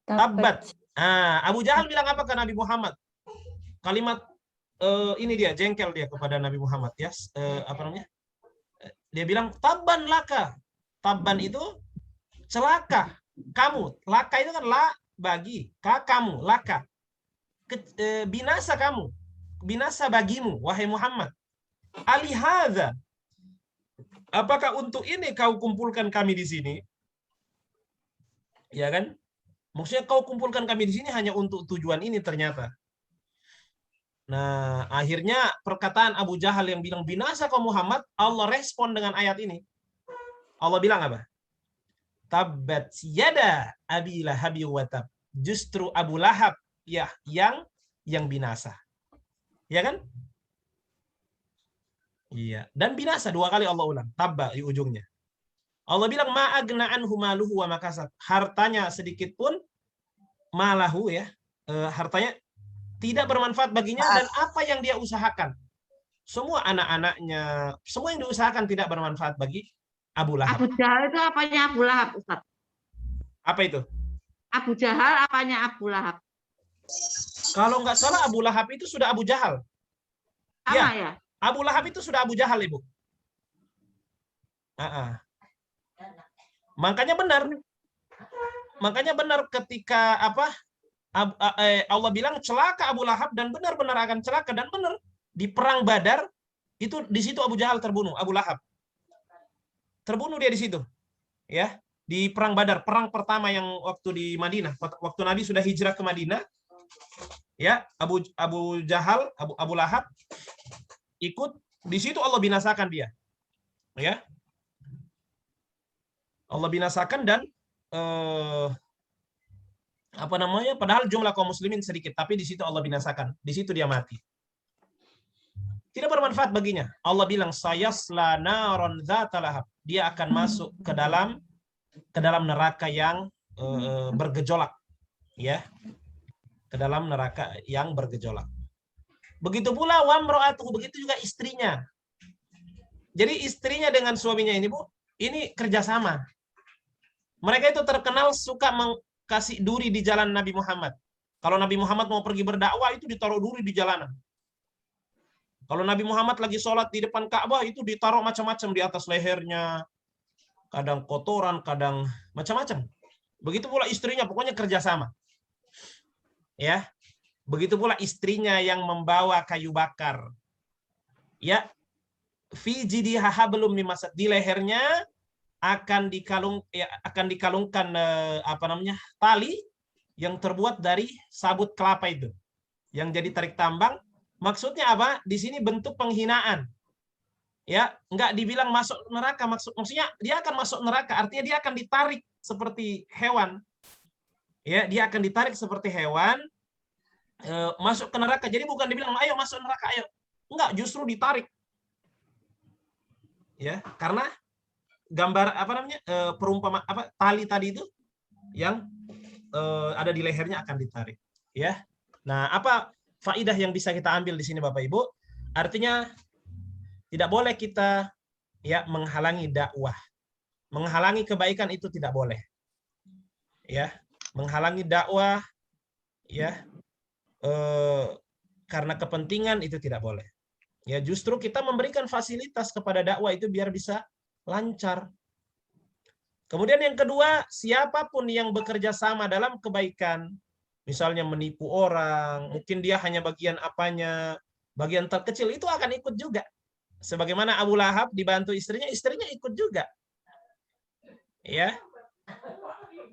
Tabbat. Nah, Abu Jahal bilang apa ke Nabi Muhammad? Kalimat ini dia jengkel dia kepada Nabi Muhammad ya. Dia bilang tabban laka. Tabban itu celaka kamu. Laka itu kan la bagi, kamu, laka. Binasa kamu. Binasa bagimu wahai Muhammad. Alihadza, apakah untuk ini kau kumpulkan kami di sini? Ya kan? Maksudnya kau kumpulkan kami di sini hanya untuk tujuan ini ternyata. Nah, akhirnya perkataan Abu Jahal yang bilang binasa kau Muhammad, Allah respon dengan ayat ini. Allah bilang apa? Tabbat yada Abi Lahab wa tab. Justru Abu Lahab ya yang binasa. Ya kan? Iya, dan binasa 2 kali Allah ulang. Tabba di ujungnya. Allah bilang ma'agna anhu maluhu wa makasab. Hartanya sedikit pun malahu ya. Hartanya tidak bermanfaat baginya dan apa yang dia usahakan. Semua anak-anaknya, semua yang diusahakan tidak bermanfaat bagi Abu Lahab. Abu Jahal itu apanya Abu Lahab, Ustaz? Apa itu? Abu Jahal apanya Abu Lahab? Kalau nggak salah Abu Lahab itu sudah Abu Jahal. Sama ya? Abu Lahab itu sudah Abu Jahal, Ibu. Makanya benar ketika Allah bilang celaka Abu Lahab dan benar-benar akan celaka dan benar di perang Badar itu di situ Abu Jahal terbunuh, Abu Lahab. Terbunuh dia di situ. Ya, di perang Badar, perang pertama yang waktu di Madinah, waktu Nabi sudah hijrah ke Madinah. Ya, Abu Jahal, Abu Lahab ikut di situ Allah binasakan dia. Ya. Allah binasakan dan padahal jumlah kaum muslimin sedikit, tapi di situ Allah binasakan. Di situ dia mati. Tidak bermanfaat baginya. Allah bilang sayasla naron dzata lahab. Dia akan masuk ke dalam neraka yang bergejolak. Ya. Ke dalam neraka yang bergejolak. Begitu pula wamro'atuhu, begitu juga istrinya. Jadi istrinya dengan suaminya ini, Bu, ini kerjasama. Mereka itu terkenal suka kasih duri di jalan Nabi Muhammad. Kalau Nabi Muhammad mau pergi berdakwah itu ditaruh duri di jalanan. Kalau Nabi Muhammad lagi sholat di depan Ka'bah itu ditaruh macam-macam di atas lehernya. Kadang kotoran, kadang macam-macam. Begitu pula istrinya, pokoknya kerjasama. Ya, begitu pula istrinya yang membawa kayu bakar. Ya, fi jidiha hablum min masad, di lehernya akan dikalungkan tali yang terbuat dari sabut kelapa itu yang jadi tarik tambang. Maksudnya apa? Di sini bentuk penghinaan. Ya, enggak dibilang masuk neraka, maksudnya dia akan masuk neraka, artinya dia akan ditarik seperti hewan. Ya, dia akan ditarik seperti hewan masuk ke neraka. Jadi bukan dibilang ayo masuk neraka, ayo. Enggak, justru ditarik. Ya, karena gambar perumpama tali tadi itu yang ada di lehernya akan ditarik, ya. Nah, apa faidah yang bisa kita ambil di sini Bapak Ibu? Artinya tidak boleh kita ya menghalangi dakwah. menghalangi kebaikan itu tidak boleh. Ya, menghalangi dakwah ya karena kepentingan itu tidak boleh. Ya, justru kita memberikan fasilitas kepada dakwah itu biar bisa lancar. Kemudian yang kedua, siapapun yang bekerja sama dalam kebaikan, misalnya menipu orang, mungkin dia hanya bagian apanya, bagian terkecil, itu akan ikut juga. Sebagaimana Abu Lahab dibantu istrinya, istrinya ikut juga. Ya.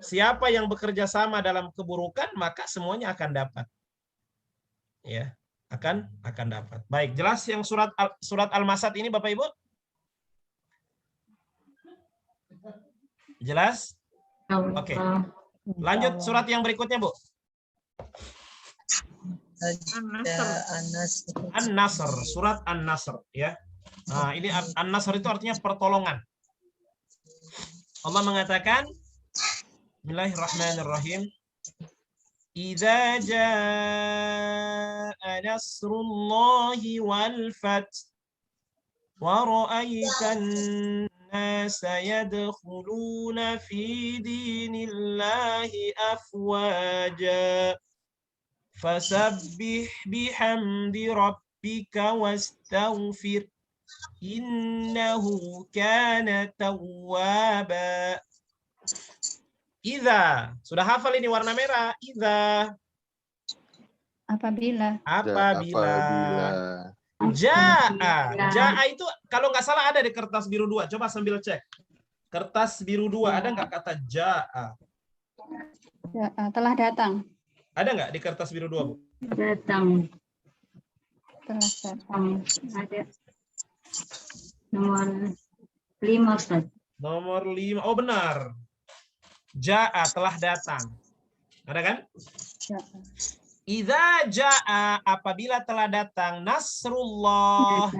Siapa yang bekerja sama dalam keburukan, maka semuanya akan dapat. Ya, akan dapat. Baik, jelas yang surat Al-Masad ini Bapak Ibu? Jelas? Oke. Lanjut surat yang berikutnya, Bu. An-Nasr, surat An-Nasr ya. Nah, ini An-Nasr itu artinya pertolongan. Allah mengatakan Bismillahirrahmanirrahim. Idza jaa nasrullahi wal fath wa ra'aitan nasa yadkhuluna fi dinillahi afwaja fasabbih bihamdi rabbika wastaghfir innahu kana tawwaba. Idza, sudah hafal ini warna merah. Idza, apabila. Jaa itu kalau nggak salah ada di kertas biru 2. Coba sambil cek. Kertas biru 2 ada nggak kata jaa? Telah datang. Ada nggak di kertas biru 2, Bu? Datang. Telah datang. Ada. Nomor 5, Ustaz. Nomor 5. Oh, benar. Jaa, telah datang. Ada kan? Idza jaa, apabila telah datang nasrullah.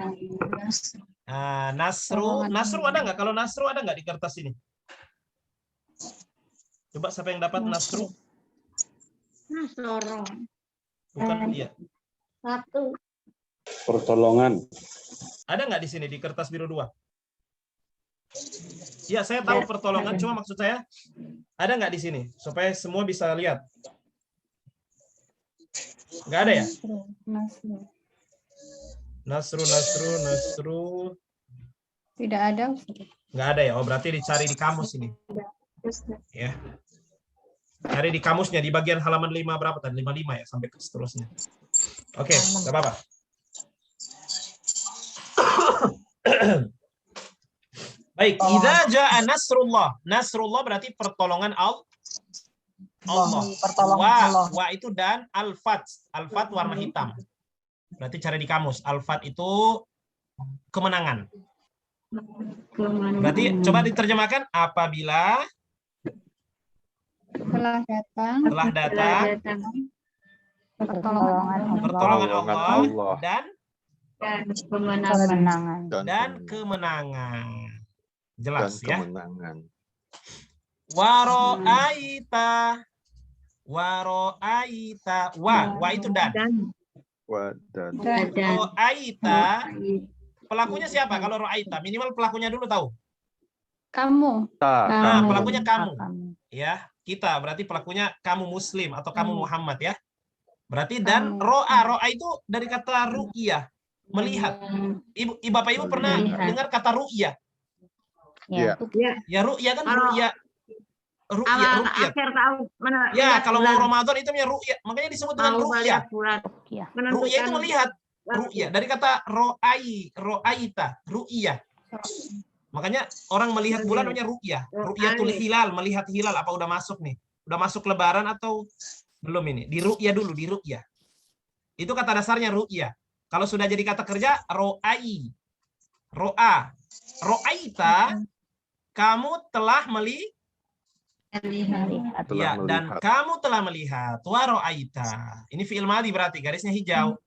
Nasru ada nggak? Kalau nasru ada nggak di kertas ini? Coba siapa yang dapat nasru? Nasoro. Bukan dia. Satu. Pertolongan. Ada nggak di sini di kertas biru 2? Ya, saya tahu pertolongan, cuma maksud saya ada nggak di sini supaya semua bisa lihat? Nggak ada ya? Nasru. Tidak ada. Nggak ada ya? Oh, berarti dicari di kamus ini. Ya. Cari di kamusnya di bagian halaman 5 berapa tadi? 55 ya sampai seterusnya. Oke, nggak apa-apa. Baik, idza jaa nasrullah. Nasrullah berarti pertolongan Allah. Wa itu dan al-fath. Al-fath warna hitam. Berarti cari di kamus. Al-fath itu kemenangan. Berarti coba diterjemahkan apabila telah datang Pertolongan Allah dan kemenangan. Jelas ya. Waro'aita. Wa itu dan. Ro'aita. Pelakunya siapa? Kalau ro'aita, minimal pelakunya dulu tahu. Kamu. Nah, pelakunya kamu. Ya, kita berarti pelakunya kamu Muslim atau kamu Muhammad ya. Berarti dan ro'a itu dari kata ru'yah, melihat. Bapak Ibu pernah dengar kata ru'yah? Iya. Ya ru'yah kan ru'yah. Ru'yah. Akhir tahun. Ya, kalau mau Ramadan itu namanya ru'yah. Makanya disebut dengan ru'yah. Ru'yah itu melihat. Ru'yah dari kata ro'aita, ru'yah. Makanya orang melihat bulan namanya ru'yah. Ru'yatul hilal, melihat hilal apa udah masuk nih? Udah masuk lebaran atau belum ini? Di ru'yah dulu, di ru'yah. Itu kata dasarnya ru'yah. Kalau sudah jadi kata kerja ro'ai. Ro'aita, kamu telah melihat. Ya, dan kamu telah melihat. Wa ro'aita. Ini fi'il madhi berarti garisnya hijau.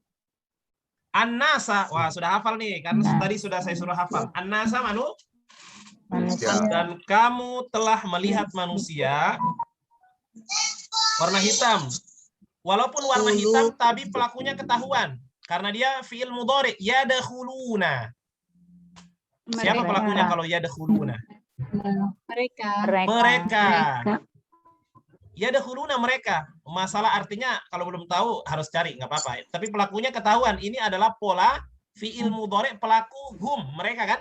An-nasa, wah sudah hafal nih karena tadi sudah saya suruh hafal. An-nasa dan kamu telah melihat manusia warna hitam. Walaupun warna hitam tapi pelakunya ketahuan karena dia fi'il mudhari, yadkhuluna. Siapa pelakunya kalau yadkhuluna? Mereka. Mereka. Mereka. Yadkhuluna mereka. Masalah artinya kalau belum tahu harus cari, nggak apa-apa. Tapi pelakunya ketahuan. Ini adalah pola fi'il mudhari pelaku hum, mereka kan?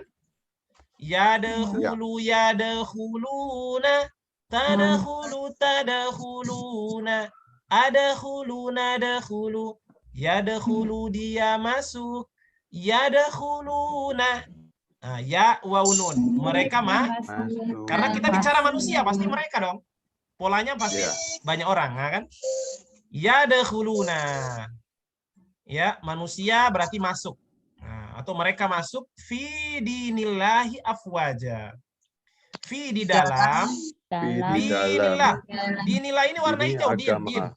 Yadkhulu yadkhuluna, tadkhulu tadkhuluna, adkhuluna adkhulu, yadkhulu dia masuk, yadkhuluna. Nah, ya wa nun. Mereka Masuk. karena kita bicara manusia pasti mereka dong. Polanya pasti Iya. banyak orang, nah kan? Yadkhuluna. Ya, manusia berarti masuk. Nah, atau mereka masuk fi dinillahi afwaja. Fi di dalam, dinillah. Dinillah ini warna Ini hijau, agama.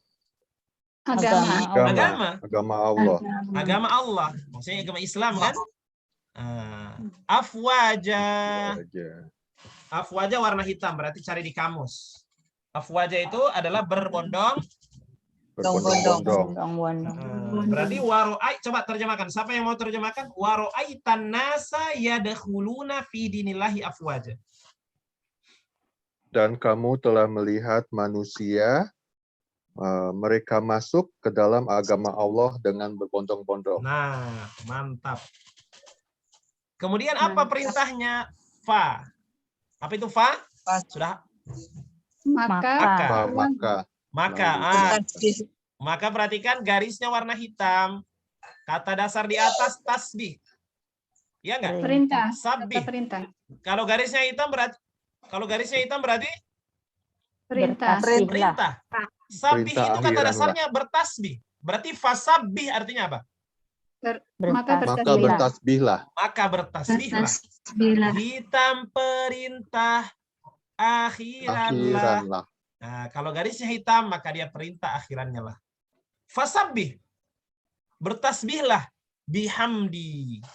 Agama. Agama. Agama Allah. Agama Allah. Maksudnya agama Islam kan? Afwaja. Aja. Afwaja warna hitam, berarti cari di kamus. Afwaja itu adalah berbondong. Berbondong-bondong. Berarti waro'ai, coba terjemahkan. Siapa yang mau terjemahkan? Waro'aitan nasa yadkhuluna fi dinillahi afwaja. Dan kamu telah melihat manusia, mereka masuk ke dalam agama Allah dengan berbondong-bondong. Nah, mantap. Kemudian apa perintahnya? Fa. Apa itu fa? Sudah. Maka perhatikan garisnya warna hitam. Kata dasar di atas tasbih. Ya enggak? Perintah. Sabih. Perintah. Kalau garisnya hitam berarti Perintah. perintah. Sabih Perintah itu kata akhiran dasarnya bertasbih. Berarti fasabbih artinya apa? Maka Maka bertasbihlah. Maka bertasbihlah. Bila Hitam perintah akhiranlah. Akhiranlah. Nah, kalau garisnya hitam maka dia perintah akhirannya lah. Fasabbih. Bertasbihlah bihamdi.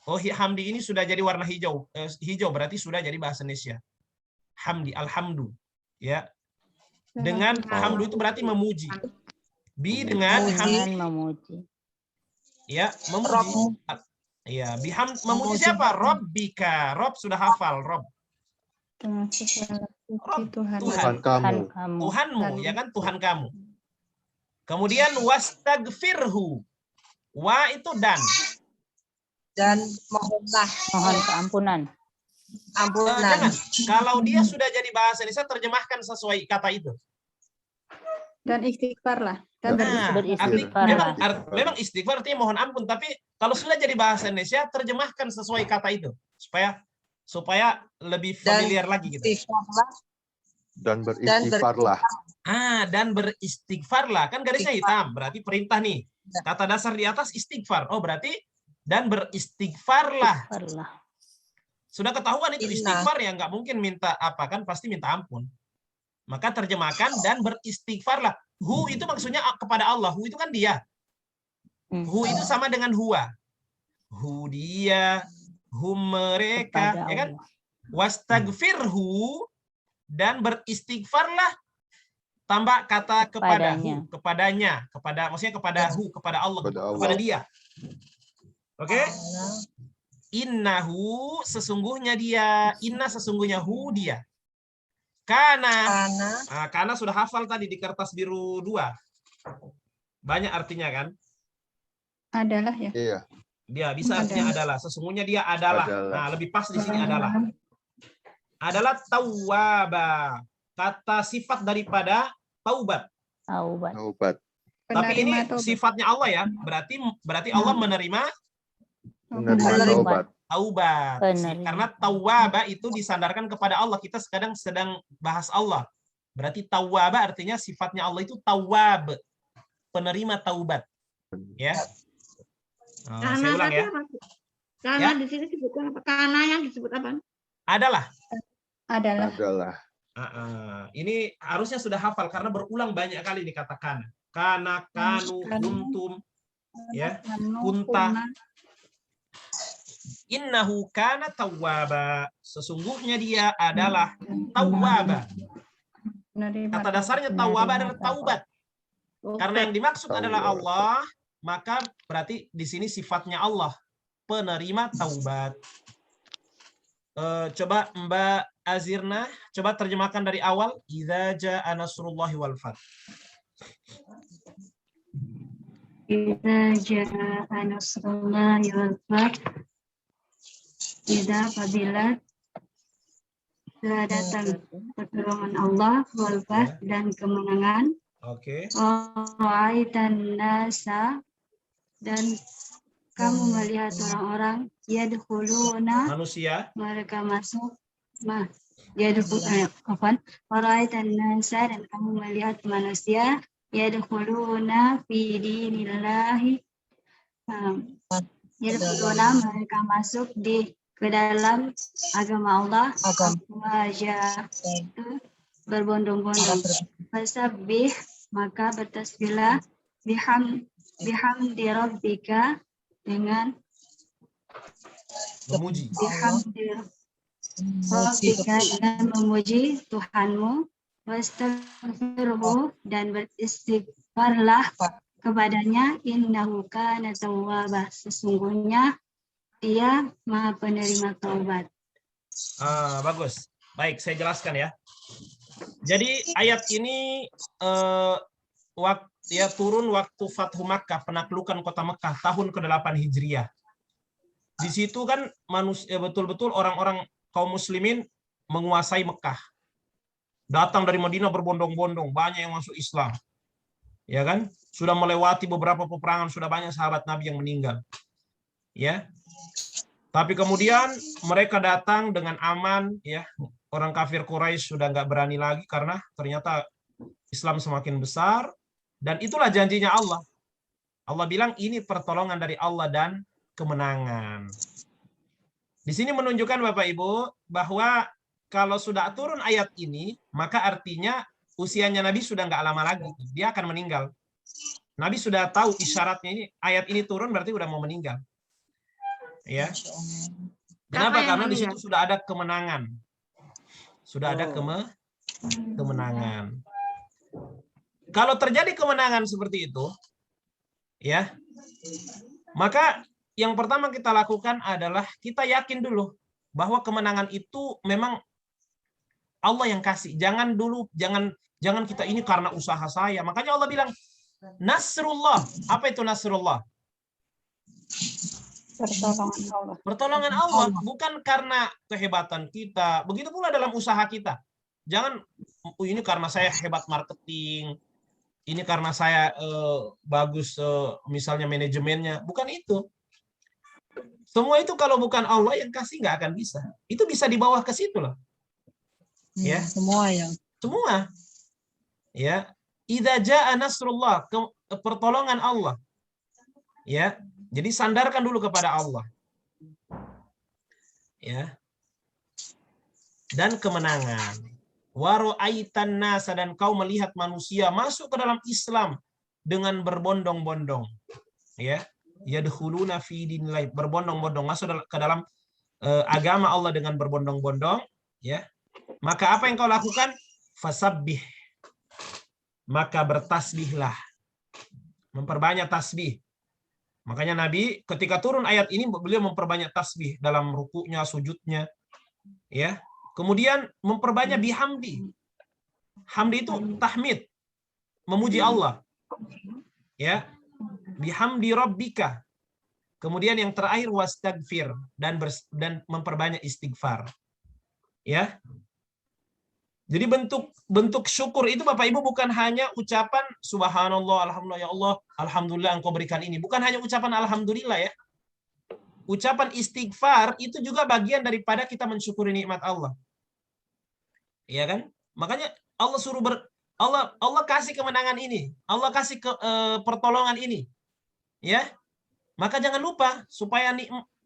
Oh, hamdi ini sudah jadi warna hijau. Hijau berarti sudah jadi bahasa Indonesia. Hamdi, alhamdu. Ya. Dengan hamdu itu berarti memuji. Bi dengan hamdi. Memuji. Ya, memuji. Ya, biham memuji siapa? Rabbika. Rob sudah hafal, Rob. Tuhan. Tuhan kamu. Tuhanmu, ya kan? Tuhan kamu. Kemudian wastagfirhu. Wa itu dan. Dan mohonlah Mohon keampunan. ampunan. Jangan. Kalau dia sudah jadi bahasa Indonesia, terjemahkan sesuai kata itu. Dan istighfar lah. Dan Nah, beristighfar memang istighfar artinya mohon ampun, tapi kalau sudah jadi bahasa Indonesia, terjemahkan sesuai kata itu supaya lebih familiar lagi gitu. Istighfarlah. Dan beristighfarlah. Dan beristighfarlah, kan garisnya hitam, berarti perintah nih. Kata dasar di atas istighfar. Oh, berarti dan beristighfarlah. Sudah ketahuan itu istighfar ya, nggak mungkin minta apa kan, pasti minta ampun. Maka terjemahkan dan beristighfarlah. Hu itu maksudnya kepada Allah. Hu itu kan dia. Hu itu sama dengan huwa. Hu dia, hum mereka, ya kan? Wastagfirhu dan beristighfarlah tambah kata kepadanya, maksudnya kepada hu, kepada Allah, kepada dia. Oke? Innahu sesungguhnya dia, inna sesungguhnya hu dia. Karena sudah hafal tadi di kertas biru 2. Banyak artinya kan? Adalah ya. Iya. Dia bisa artinya adalah. Sesungguhnya dia adalah. Nah, lebih pas di sini adalah. Adalah tawwaba. Kata sifat daripada taubat. Taubat. Tapi ini sifatnya Allah ya. Berarti Allah menerima taubat. Taubat. Karena tawwaba itu disandarkan kepada Allah. Kita sedang bahas Allah. Berarti tawwaba artinya sifatnya Allah itu tawwab. Penerima taubat. Ya. Saya ulang ya. Karena di sini disebutkan apa? Karena yang disebut apa? Adalah. Ini harusnya sudah hafal karena berulang banyak kali dikatakan. Kana, kanu, kuntum, ya, kunta. Innahu kana tawwaba. Sesungguhnya dia adalah tawwaba. Kata dasarnya tawwaba adalah taubat. Karena yang dimaksud adalah Allah, maka berarti di sini sifatnya Allah, penerima taubat. Coba Mbak Azirna, coba terjemahkan dari awal. Idza jaa nasrullahi wal fath. Idza jaa nasrullahi wal fath. Idza apabila telah datang pertolongan Allah wal fath dan kemenangan. Oke. Ra'aitan nasa dan kamu melihat orang-orang yadkhuluna Manusia. mereka masuk Ra'aitan nasa dan kamu melihat manusia yadkhuluna fi dinillahi yadkhuluna mereka masuk ke dalam agama Allah wajah berbondong-bondong. Fasabbih maka bertasbihlah bihamdi rabbika dengan Memuji. bihamdi rabbika dengan memuji Tuhanmu, wastaghfirhu dan beristighfarlah kepadanya, innahu kana tawwaba sesungguhnya dia Maha penerima taubat. Bagus. Baik, saya jelaskan ya. Jadi ayat ini turun waktu Fathu Makkah, penaklukan kota Mekah tahun ke-8 Hijriah. Di situ kan betul-betul orang-orang kaum muslimin menguasai Mekah. Datang dari Madinah berbondong-bondong, banyak yang masuk Islam. Ya kan? Sudah melewati beberapa peperangan, sudah banyak sahabat Nabi yang meninggal. Ya. Tapi kemudian mereka datang dengan aman, ya. Orang kafir Quraisy sudah nggak berani lagi karena ternyata Islam semakin besar, dan itulah janjinya Allah. Allah bilang ini pertolongan dari Allah dan kemenangan. Di sini menunjukkan Bapak Ibu bahwa kalau sudah turun ayat ini, maka artinya usianya Nabi sudah nggak lama lagi, dia akan meninggal. Nabi sudah tahu isyaratnya, ini ayat ini turun berarti udah mau meninggal. Ya. Kenapa? Karena di situ sudah ada kemenangan. Sudah ada kemenangan. Kalau terjadi kemenangan seperti itu, ya, maka yang pertama kita lakukan adalah kita yakin dulu bahwa kemenangan itu memang Allah yang kasih. Jangan kita ini karena usaha saya. Makanya Allah bilang Nasrullah. Apa itu Nasrullah? Pertolongan Allah. Pertolongan Allah, bukan karena kehebatan kita. Begitu pula dalam usaha kita. Jangan ini karena saya hebat marketing, ini karena saya bagus misalnya manajemennya. Bukan itu. Semua itu kalau bukan Allah yang kasih nggak akan bisa. Itu bisa di bawah ke situ loh. Ya. Semua ya. Semua. Ya. Idza jaa nasrullah, pertolongan Allah. Ya. Jadi sandarkan dulu kepada Allah. Ya. Dan kemenangan. Wa ra'aitan nasa dan kau melihat manusia masuk ke dalam Islam dengan berbondong-bondong. Ya. Yadkhuluna fi dinillah, berbondong-bondong masuk ke dalam agama Allah dengan berbondong-bondong, ya. Maka apa yang kau lakukan? Fasabbih. Maka bertasbihlah. Memperbanyak tasbih. Makanya Nabi ketika turun ayat ini beliau memperbanyak tasbih dalam rukuknya, sujudnya, ya. Kemudian memperbanyak bihamdi. Hamdi itu tahmid, memuji Allah. Ya. Bihamdi rabbika. Kemudian yang terakhir wastagfir dan memperbanyak istighfar. Ya. Jadi bentuk syukur itu Bapak Ibu bukan hanya ucapan subhanallah, alhamdulillah ya Allah, alhamdulillah engkau berikan ini. Bukan hanya ucapan alhamdulillah ya. Ucapan istighfar itu juga bagian daripada kita mensyukuri nikmat Allah. Iya kan? Makanya Allah suruh Allah kasih kemenangan ini. Allah kasih pertolongan ini. Ya. Maka jangan lupa supaya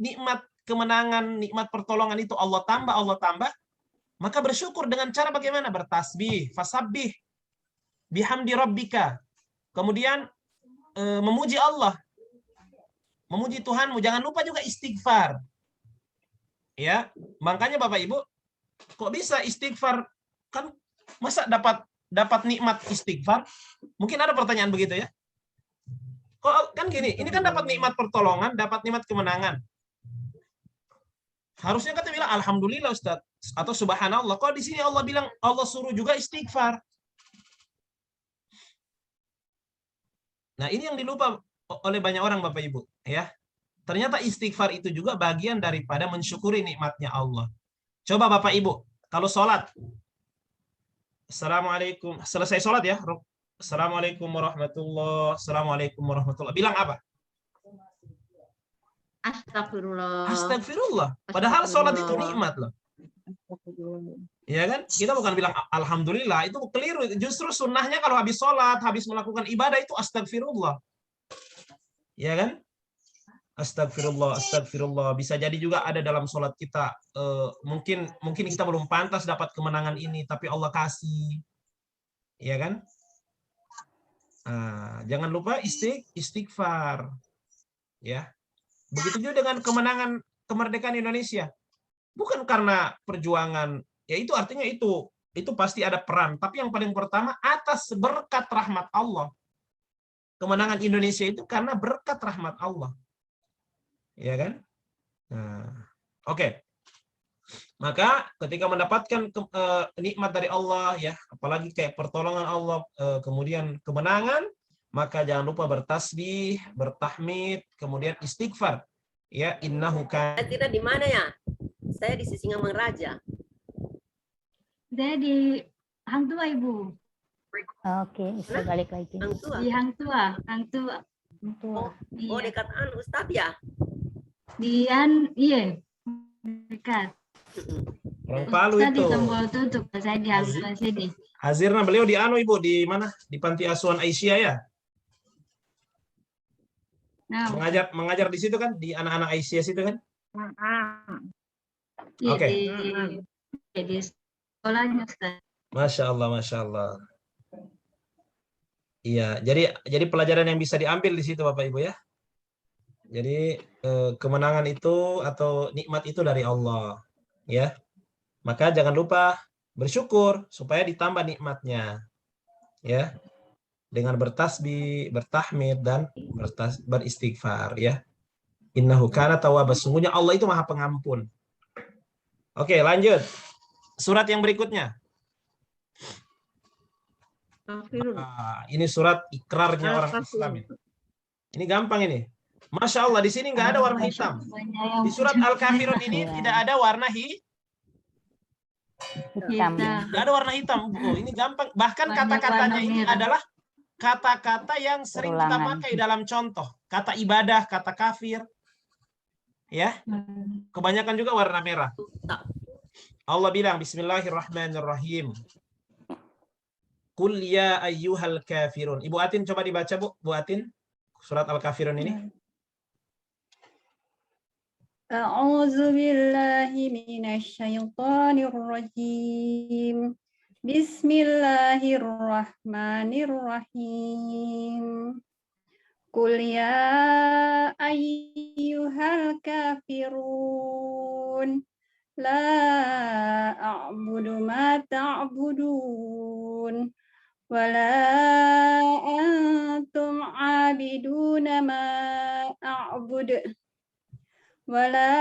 nikmat kemenangan, nikmat pertolongan itu Allah tambah. Maka bersyukur dengan cara bagaimana? Bertasbih, fasabbih, bihamdi rabbika. Kemudian memuji Allah. Memuji Tuhanmu. Jangan lupa juga istighfar. Ya, makanya Bapak Ibu, kok bisa istighfar? Kan masa dapat nikmat istighfar? Mungkin ada pertanyaan begitu ya. Kok kan gini, ini kan dapat nikmat pertolongan, dapat nikmat kemenangan. Harusnya kita bilang alhamdulillah Ustaz atau subhanallah. Kok di sini Allah bilang Allah suruh juga istighfar. Nah, ini yang dilupa oleh banyak orang Bapak Ibu, ya. Ternyata istighfar itu juga bagian daripada mensyukuri nikmatnya Allah. Coba Bapak Ibu, kalau sholat, Assalamualaikum, selesai sholat ya, Assalamualaikum warahmatullahi, Assalamualaikum warahmatullahi. Bilang apa? Astagfirullah. Astagfirullah. Padahal sholat itu nikmat loh. Ya kan? Kita bukan bilang alhamdulillah, itu keliru. Justru sunnahnya kalau habis sholat, habis melakukan ibadah itu astagfirullah. Ya kan? Astagfirullah, astagfirullah. Bisa jadi juga ada dalam sholat kita. Mungkin kita belum pantas dapat kemenangan ini, tapi Allah kasih. Ya kan? Jangan lupa istighfar. Ya. Begitu juga dengan kemenangan kemerdekaan Indonesia. Bukan karena perjuangan, ya itu artinya itu pasti ada peran. Tapi yang paling pertama atas berkat rahmat Allah. Kemenangan Indonesia itu karena berkat rahmat Allah. Ya kan? Oke. Maka ketika mendapatkan nikmat dari Allah, ya, apalagi kayak pertolongan Allah, kemudian kemenangan, maka jangan lupa bertasbih, bertahmid, kemudian istighfar. Ya, innahu kana. Kita di mana ya? Saya di Sisingamang Raja. Saya di Hang Tua, Ibu. Oke, bisa balik lagi. Hang Tua. Di Hang Tua. Oh, dekat Ustadz ya? Iya. Dekat. Orang Palu Ustadz itu. di Tombol Tutup, saya di Hang Tua sini. Hazirna beliau di Ibu, di mana? Di Panti Asuhan Aisyah ya? Nah, Mengajar di situ kan, di anak-anak Aisyah situ kan? iya, Oke. di sekolahnya Ustaz. Masya Allah, Masya Allah. Iya, jadi pelajaran yang bisa diambil di situ Bapak Ibu ya. Jadi kemenangan itu atau nikmat itu dari Allah, ya. Maka jangan lupa bersyukur supaya ditambah nikmatnya, ya. Dengan bertasbih, bertahmid dan beristighfar, ya. Innahu kana tawwaba, sesungguhnya Allah itu Maha Pengampun. Oke, lanjut. Surat yang berikutnya. Ini surat ikrarnya orang Islam. Ini gampang ini. Masya Allah, di sini nggak ada warna hitam. Di surat Al-Kafirun ini tidak ada warna Hitam. nggak ada warna hitam. Oh, ini gampang. Bahkan kata-katanya ini adalah kata-kata yang sering kita pakai dalam contoh. Kata ibadah, kata kafir. Ya. Kebanyakan juga warna merah. Allah bilang bismillahirrahmanirrahim. Qul ya ayyuhal kafirun. Ibu Atin coba dibaca Bu Atin. Surat Al-Kafirun ini. A'udzu billahi minasyaitonir rajim. Bismillahirrahmanirrahim. Qul ya ayyuhal kafirun. La a'budu ma ta'budun. Wa la antum 'abiduna ma a'budu. Wa la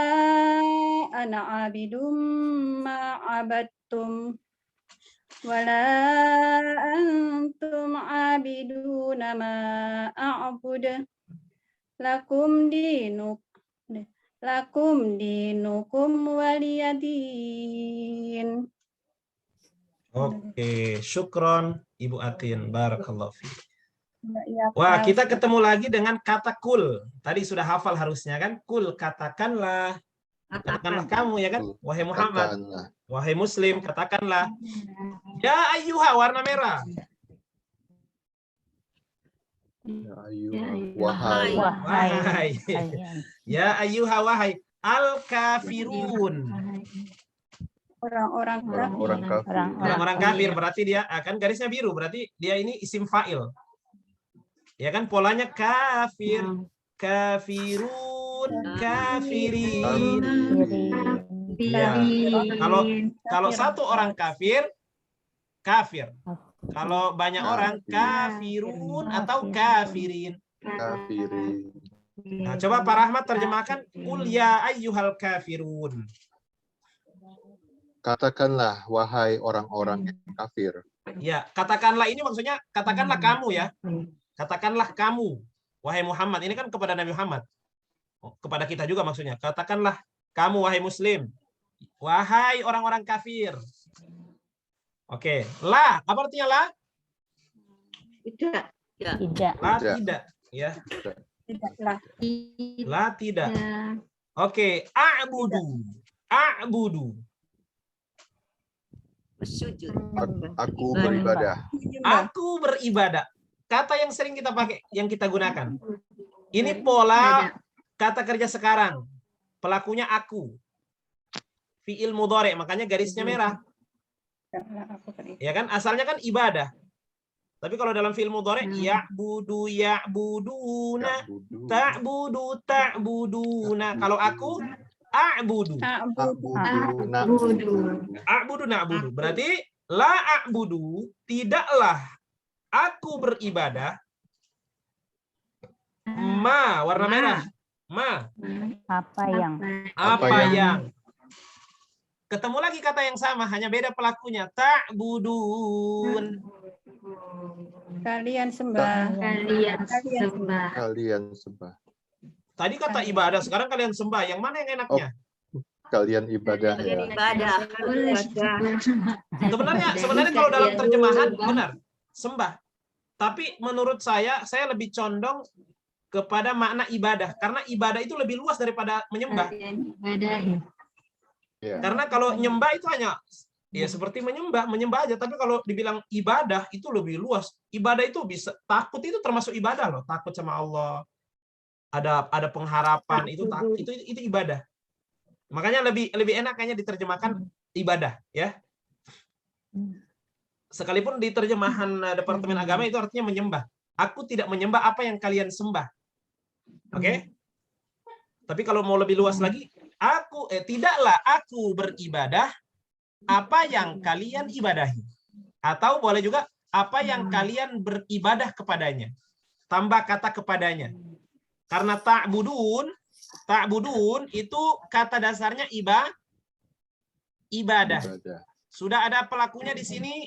ana 'abidum ma 'abadtum. Wala antum abiduna ma a'budu lakum dinukum waliyadin. Oke, syukron Ibu Atin, barakallahu fiik. Wah, kita ketemu lagi dengan kata kul. Tadi sudah hafal harusnya kan? Kul, katakanlah. Katakanlah kamu ya kan? Wahai Muhammad, wahai Muslim, katakanlah. Ya ayyuha, warna merah. Ya ayyuha, wahai. Wahai. Ya ayyuha, wahai. Al-kafirun. Orang-orang kafir. Orang-orang kafir, berarti dia akan garisnya biru, berarti dia ini isim fa'il. Ya kan, polanya kafir. Kafirun, kafirin. Ya. Kalau satu orang kafir, kafir. Kalau banyak orang, kafirun atau kafirin. Kafirin. Nah, coba Pak Rahmat terjemahkan, Qul ya ayyuhal kafirun. Katakanlah, wahai orang-orang yang kafir. Ya, katakanlah ini maksudnya katakanlah kamu ya. Katakanlah kamu, wahai Muhammad. Ini kan kepada Nabi Muhammad. Kepada kita juga maksudnya. Katakanlah kamu, wahai Muslim. Wahai orang-orang kafir. Oke. La, apa artinya la? Tidak. Tidak. La tidak. Ya. Tidaklah. La tidak. Ya. Oke. A'budu. A'budu. Bersujud. Aku beribadah. Aku beribadah. Kata yang sering kita pakai, yang kita gunakan. Ini pola kata kerja sekarang. Pelakunya aku. Fi'il mudhari, makanya garisnya merah. Ya kan? Asalnya kan ibadah. Tapi kalau dalam fi'il mudhari, ya'budu ya'buduna, ta'budu ta'buduna. Kalau aku a'budu. A'budu na'budu. Berarti la a'budu, tidaklah aku beribadah. Ma, warna merah. Ma. Apa yang? Apa yang? Ketemu lagi kata yang sama, hanya beda pelakunya. Ta'budun. Kalian sembah. Kalian sembah. Tadi kata ibadah, sekarang kalian sembah. Yang mana yang enaknya? Kalian ibadah. Kalian ibadah. Sebenarnya kalau dalam terjemahan benar, sembah. Tapi menurut saya lebih condong kepada makna ibadah. Karena ibadah itu lebih luas daripada menyembah. Ya. Karena kalau nyembah itu hanya ya seperti menyembah aja. Tapi kalau dibilang ibadah itu lebih luas. Ibadah itu bisa, takut itu termasuk ibadah loh. Takut sama Allah. Ada pengharapan, itu ibadah. Makanya lebih enak kayaknya diterjemahkan ibadah, ya. Sekalipun di terjemahan Departemen Agama itu artinya menyembah. Aku tidak menyembah apa yang kalian sembah. Oke? Tapi kalau mau lebih luas lagi, tidaklah aku beribadah apa yang kalian ibadahi. Atau boleh juga apa yang kalian beribadah kepadanya. Tambah kata kepadanya. Karena ta'budun itu kata dasarnya ibadah. Sudah ada pelakunya di sini,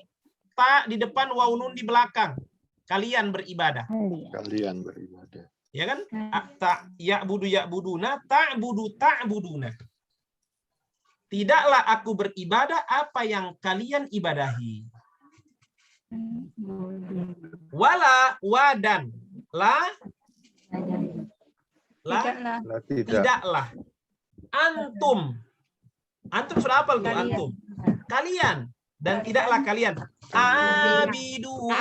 ta di depan, waw nun di belakang. Kalian beribadah. Kalian beribadah. Ya kan? Ta ya'budu ya'buduna, ta'budu ta'buduna. Tidaklah aku beribadah apa yang kalian ibadahi. Wala wadan. Tidaklah. Antum sudah hafal tuh, antum. Kalian. Dan tidaklah kalian. Abidun.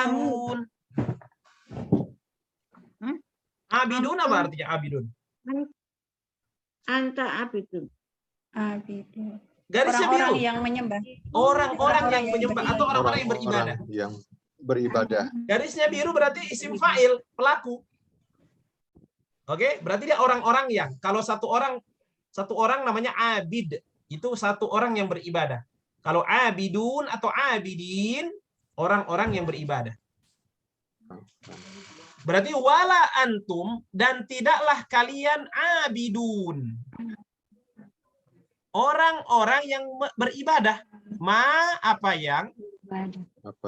Abidun apa artinya abidun? Anta abidun. Garisnya biru. Orang-orang yang menyembah. Orang-orang yang menyembah atau orang-orang yang beribadah. Yang beribadah. Garisnya biru berarti isim fa'il, pelaku. Oke, berarti dia orang-orang yang. Kalau satu orang namanya abid, itu satu orang yang beribadah. Kalau abidun atau abidin, orang-orang yang beribadah. Berarti wala antum, dan tidaklah kalian abidun. Orang-orang yang beribadah. Apa yang?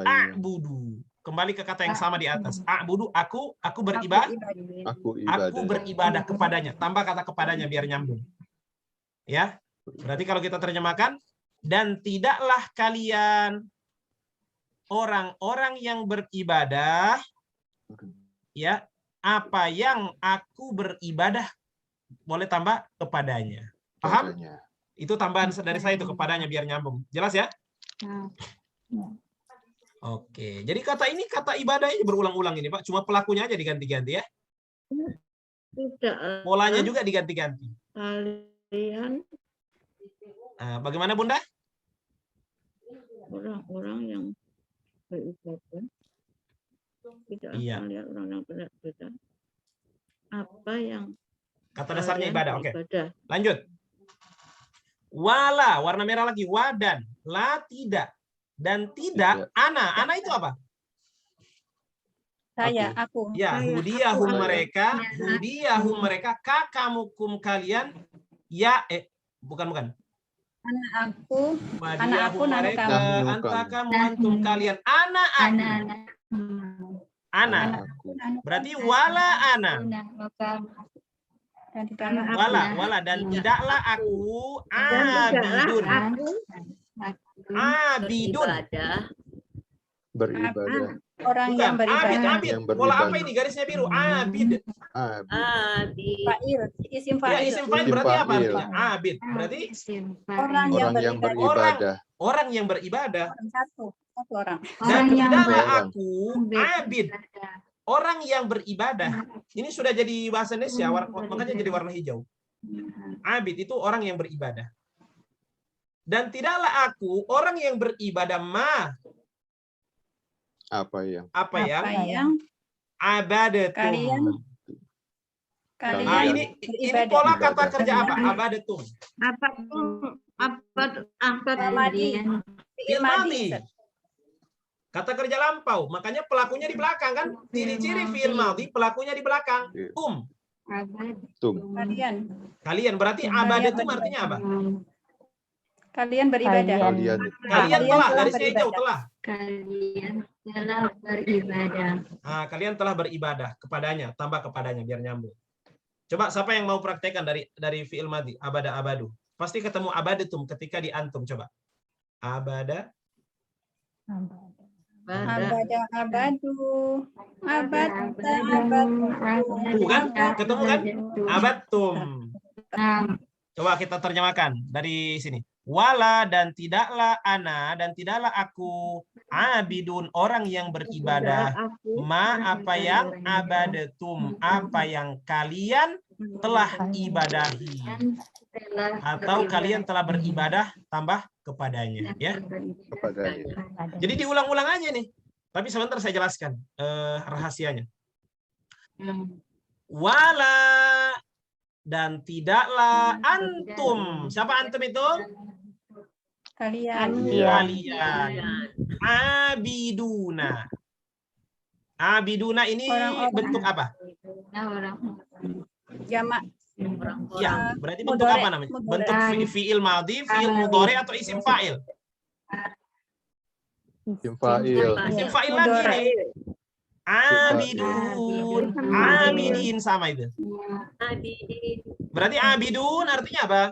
A'budu. Kembali ke kata yang sama di atas. A'budu, aku beribadah. Aku beribadah kepadanya. Tambah kata kepadanya biar nyambung. Ya. Berarti kalau kita terjemahkan, dan tidaklah kalian orang-orang yang beribadah, ya, apa yang aku beribadah, boleh tambah kepadanya. Paham? Itu tambahan dari saya itu, kepadanya biar nyambung. Jelas ya? Oke, jadi kata ibadah ini berulang-ulang ini, Pak. Cuma pelakunya aja diganti-ganti ya. Tidak. Polanya juga diganti-ganti. Kalian. Bagaimana Bunda? Orang-orang yang beribadah. Tidak melihat orang yang beribadah. Apa yang kata dasarnya ibadah. Oke. Lanjut. Wala, warna merah lagi. Wadan, la tidak. Dan tidak, ana itu apa? Saya, aku. Ya, hudiyahum mereka, kakamukum kalian, ya, bukan. Anak aku, Madiyahum mereka, Nahnu anta kamu. kamu, antum kalian, anak aku, anak-anak. anak. Berarti wala ana, dan tidaklah wala dan tidaklah aku Dan tidaklah abidun, aku abidun. Beribadah. orang Bukan, yang beribadah. abid. Yang Pola beribadah. apa ini? Garisnya biru. Abid. Fa'il, isim Ya, fa'il. isim fa'il Isim berarti apa fa'il. artinya? Abid. Berarti Orang yang Orang yang beribadah. beribadah. orang yang beribadah. Satu orang. Dan Orang yang tidaklah beribadah. aku abid. Orang yang beribadah. Ini sudah jadi bahasa Indonesia, makanya jadi warna hijau. Abid itu orang yang beribadah. Dan tidaklah aku orang yang beribadah Apa yang? apa yang Kalian abadatum. kalian Nah, ini beribadah. pola kata Ibadah. kerja apa? Abadatum. Kalian Fi'il madhi. Kata kerja lampau. Makanya pelakunya di belakang kan? Ciri-ciri fi'il madhi pelakunya di belakang. Tum. Kalian berarti abadatum artinya apa? Kalian beribadah. Kalian Kalian telah, telah garisnya hijau beribadah. telah. kalian telah beribadah. Nah, kalian telah beribadah kepadanya, tambah kepadanya biar nyambung. Coba siapa yang mau praktekkan dari fi'il madhi, abada abadu. Pasti ketemu abadatum ketika di antum, coba. Abada, Abada abadu. Abada tuh kan? Ketemu kan? Abatum. Nah, Coba kita terjemahkan dari sini. Wala dan tidaklah ana dan tidaklah aku abidun orang yang beribadah apa yang abadatum apa yang kalian telah ibadahi atau kalian telah beribadah tambah kepadanya ya. kepadanya. Jadi diulang-ulang aja nih. Tapi sebentar saya jelaskan rahasianya. Wala dan tidaklah antum. Siapa antum itu? Kalian. Kalian. Abiduna. Abiduna ini Orang-orang. bentuk apa? Jamak. Ya, berarti bentuk Mudhari. apa namanya? Mudhari. Bentuk fi'il madhi, fi'il mudhari atau isim fa'il? Isim fa'il. Isim fa'il lagi nih. Abidun, abidin sama itu. Berarti abidun artinya apa?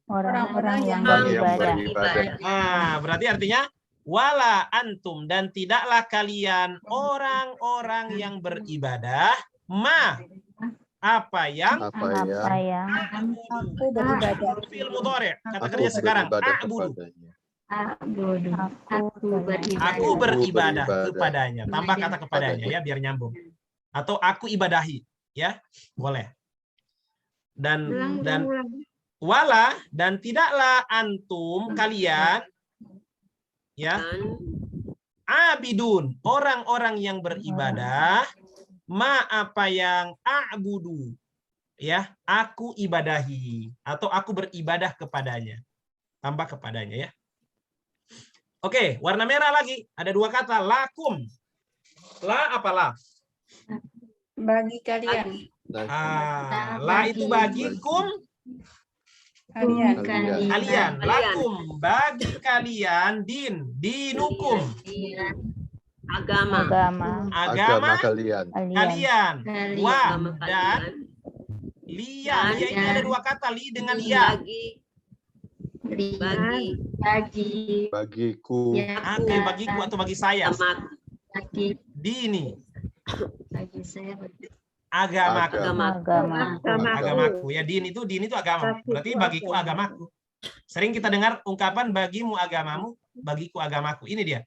Orang-orang yang beribadah. Ah, berarti artinya wala antum dan tidaklah kalian orang-orang yang beribadah apa yang Apa yang? Aku beribadah. fi'il mudhari kata Aku kerja sekarang beribadah a'budu. kepadanya. Aku beribadah beribadah kepadanya. Tambah kata kepadanya ya biar nyambung. Atau aku ibadahi ya. Boleh. Dan wala dan tidaklah antum kalian ya abidun orang-orang yang beribadah apa yang a'budu ya aku ibadahi atau aku beribadah kepadanya tambah kepadanya ya. Oke, warna merah lagi ada dua kata lakum. La apa la? Bagi kalian. La itu bagikum Kalian. kalian lakum bagi kalian dinukum agama agama kalian. kalian wa dan liya ini ada dua kata li dengan ya Bagiku. Oke, bagiku atau bagi saya dini agamaku ya din itu agama berarti bagiku agamaku. Sering kita dengar ungkapan bagimu agamamu bagiku agamaku ini dia.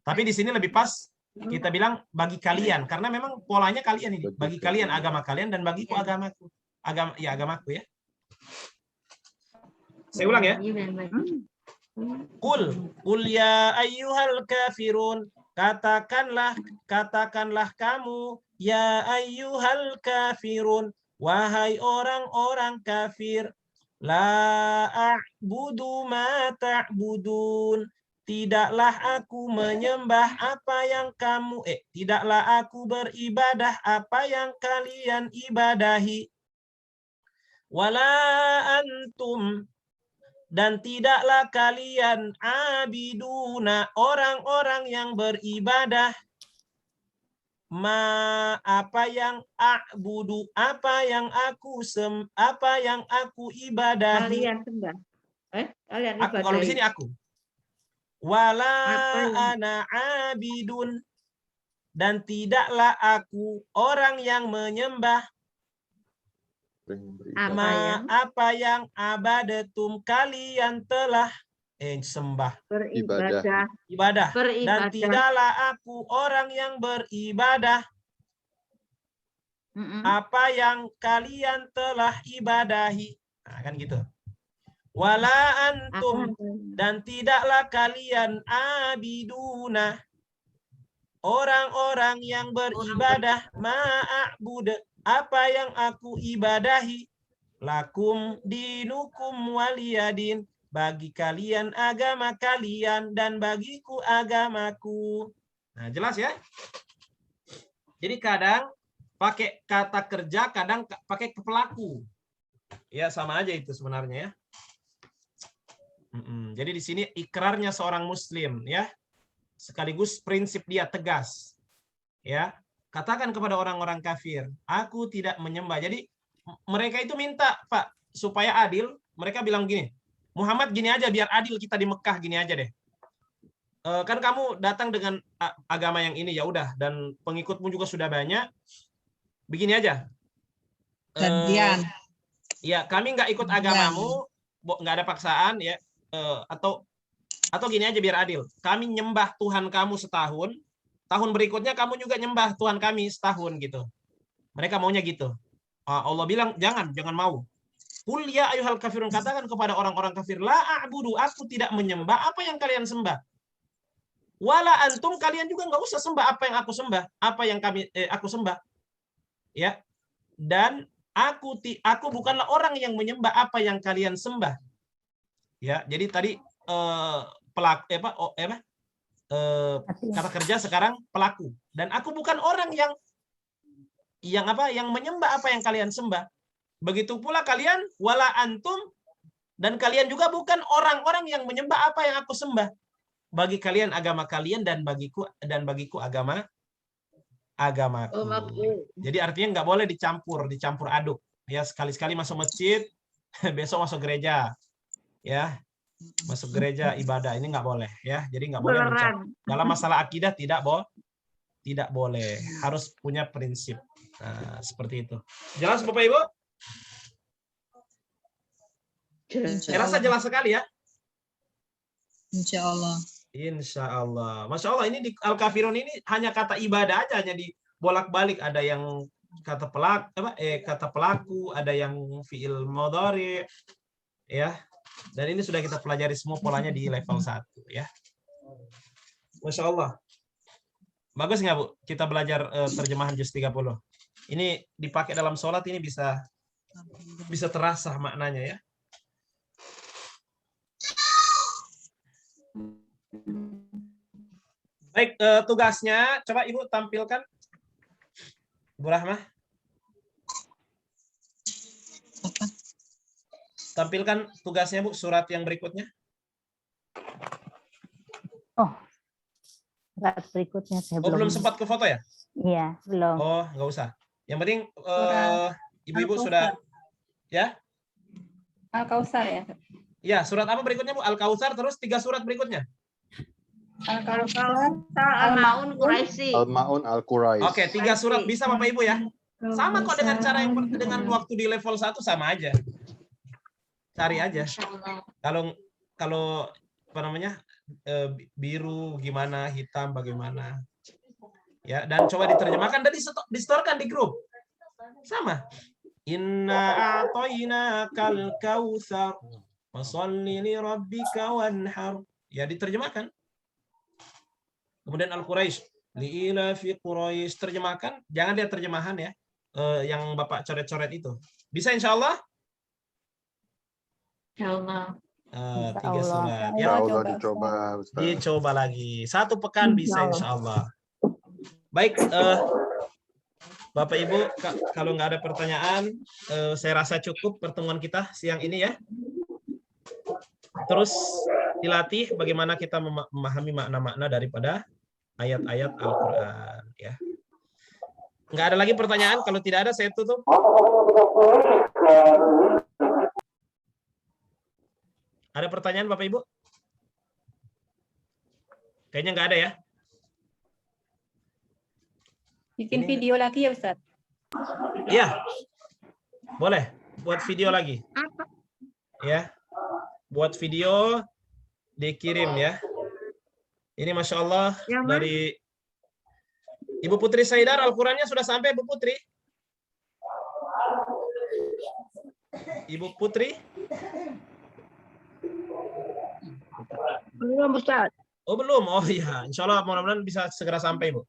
Tapi di sini lebih pas kita bilang bagi kalian karena memang polanya kalian ini bagi kalian agama kalian dan bagiku agamaku agamaku ya. Saya ulang ya. Qul ya ayyuhal kafirun katakanlah kamu ya ayyuhal kafirun wahai orang-orang kafir la a'budu ma ta'budun tidaklah aku menyembah apa yang kamu tidaklah aku beribadah apa yang kalian ibadahi wala antum Dan tidaklah kalian abiduna, orang-orang yang beribadah, apa yang a'budu, apa yang aku ibadahi. Kalian sembah. Kalian Aku, ibadahi. kalau di sini aku. Wala Apa yang- ana abidun, dan tidaklah aku orang yang menyembah apa yang abadatum, kalian telah sembah, beribadah. ibadah. Dan Beribadah. tidaklah aku orang yang beribadah apa yang kalian telah ibadahi. Nah, kan gitu. Wala antum, dan tidaklah kalian abiduna, orang-orang yang beribadah, ma'abud, apa yang aku ibadahi, lakum dinukum waliyadin, bagi kalian agama kalian dan bagiku agamaku. Nah, jelas ya? Jadi kadang pakai kata kerja, kadang pakai pelaku. Ya, sama aja itu sebenarnya ya. Jadi di sini ikrarnya seorang muslim ya. Sekaligus prinsip dia tegas. Ya. Katakan kepada orang-orang kafir, aku tidak menyembah. Jadi mereka itu minta, Pak, supaya adil. Mereka bilang gini, Muhammad gini aja biar adil kita di Mekah, gini aja deh. Kan kamu datang dengan agama yang ini, ya udah, dan pengikutmu juga sudah banyak. Begini aja. Gantian. Ya, kami nggak ikut agamamu, nggak ada paksaan ya. Atau gini aja biar adil. Kami nyembah Tuhan kamu setahun. Tahun berikutnya kamu juga nyembah Tuhan kami setahun gitu. Mereka maunya gitu. Allah bilang jangan mau. Qul ya ayyuhal kafirun, katakan kepada orang-orang kafir, la a'budu, aku tidak menyembah apa yang kalian sembah. Wala antum, kalian juga nggak usah sembah apa yang aku sembah, apa yang aku sembah. Ya. Dan aku bukanlah orang yang menyembah apa yang kalian sembah. Ya, jadi tadi kata kerja sekarang pelaku, dan aku bukan orang yang menyembah apa yang kalian sembah. Begitu pula kalian, wala antum, dan kalian juga bukan orang-orang yang menyembah apa yang aku sembah. Bagi kalian agama kalian dan bagiku agamaku. Jadi artinya nggak boleh dicampur aduk. Ya, sekali-sekali masuk masjid, besok masuk gereja. Ya. Masuk gereja ibadah ini nggak boleh ya. Jadi nggak boleh dalam masalah akidah tidak boleh, harus punya prinsip. Nah, seperti itu. Jelas Bapak Ibu? Saya rasa jelas sekali ya. Insya Allah. Insya Allah. Masya Allah, ini di Al-Kafirun ini hanya kata ibadah aja, hanya dibolak-balik. Ada yang kata pelaku, ada yang fi'il mudhari, ya. Dan ini sudah kita pelajari semua polanya di level 1 ya. Masya Allah. Bagus nggak Bu? Kita belajar terjemahan juz 30. Ini dipakai dalam sholat, ini bisa terasa maknanya ya. Baik, tugasnya coba Ibu tampilkan. Bu Rahmah. Tampilkan tugasnya Bu, surat yang berikutnya. Surat berikutnya saya belum sempat ke foto ya? Iya, belum. Oh, nggak usah. Yang penting Ibu-ibu sudah ya? Al-Kautsar ya. Ya, surat apa berikutnya Bu? Al-Kautsar, terus 3 surat berikutnya. Al-Kautsar, Al-Maun Quraisy. Al-Maun Al-Quraisy. Oke, 3 surat bisa Bapak Ibu ya. Sama kok dengan cara yang dengan waktu di level 1 sama aja. Cari aja. Kalau apa namanya? Biru gimana, hitam bagaimana. Ya, dan coba diterjemahkan dan disetorkan di grup. Sama. Inna a'tainakal kautsar fasholli li rabbika wanhar. Ya, diterjemahkan. Kemudian Al-Quraisy, li'ila fi Quraisy, terjemahkan. Jangan lihat terjemahan ya. Yang Bapak coret-coret itu. Bisa insyaallah? Insyaallah. 3 surat. Ya, Allah dicoba, Ustaz. Dicoba lagi. 1 pekan bisa insyaallah. Baik, Bapak Ibu, kalau nggak ada pertanyaan, saya rasa cukup pertemuan kita siang ini ya. terus dilatih bagaimana kita memahami makna-makna daripada ayat-ayat Al-Quran. Ya. Nggak ada lagi pertanyaan? Kalau tidak ada, saya tutup. Ada pertanyaan Bapak Ibu? Kayaknya nggak ada ya. Bikin video lagi ya Ustaz? Iya, boleh. Buat video lagi. Ya, buat video dikirim ya. Ini Masya Allah dari Ibu Putri Saidar, Al-Qurannya sudah sampai Bu Putri? Ibu Putri? Belum, Ustaz. Oh belum? Oh iya, Insya Allah mudah-mudahan bisa segera sampai Bu.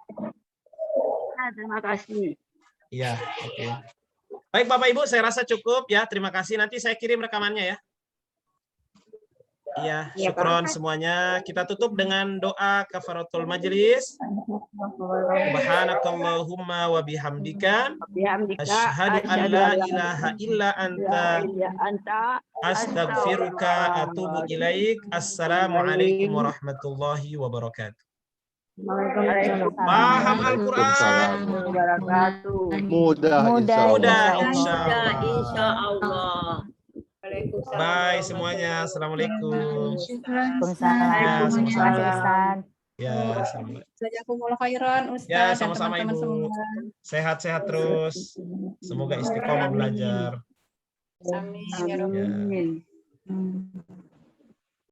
Terima kasih. Iya, oke. Baik Bapak Ibu, saya rasa cukup ya. Terima kasih. Nanti saya kirim rekamannya ya. Iya, syukron semuanya. Kita tutup dengan doa kafaratul majelis. Subhanakallahumma wa bihamdika asyhadu an la ilaha illa anta astaghfiruka atubu ilaik. Assalamualaikum warahmatullahi wabarakatuh. Paham Al-Quran? Mudah, Insya Allah. Insya Allah. Bye semuanya. Assalamualaikum. Waalaikumsalam. Terima kasih Ustaz. Ya, assalamualaikum. Jazakumullah khairan Ustaz Ya, dan sama-sama teman-teman Ibu. semua. Sehat-sehat terus. Semoga istiqomah belajar. Amin. Ya Rabbal Ya. Amin.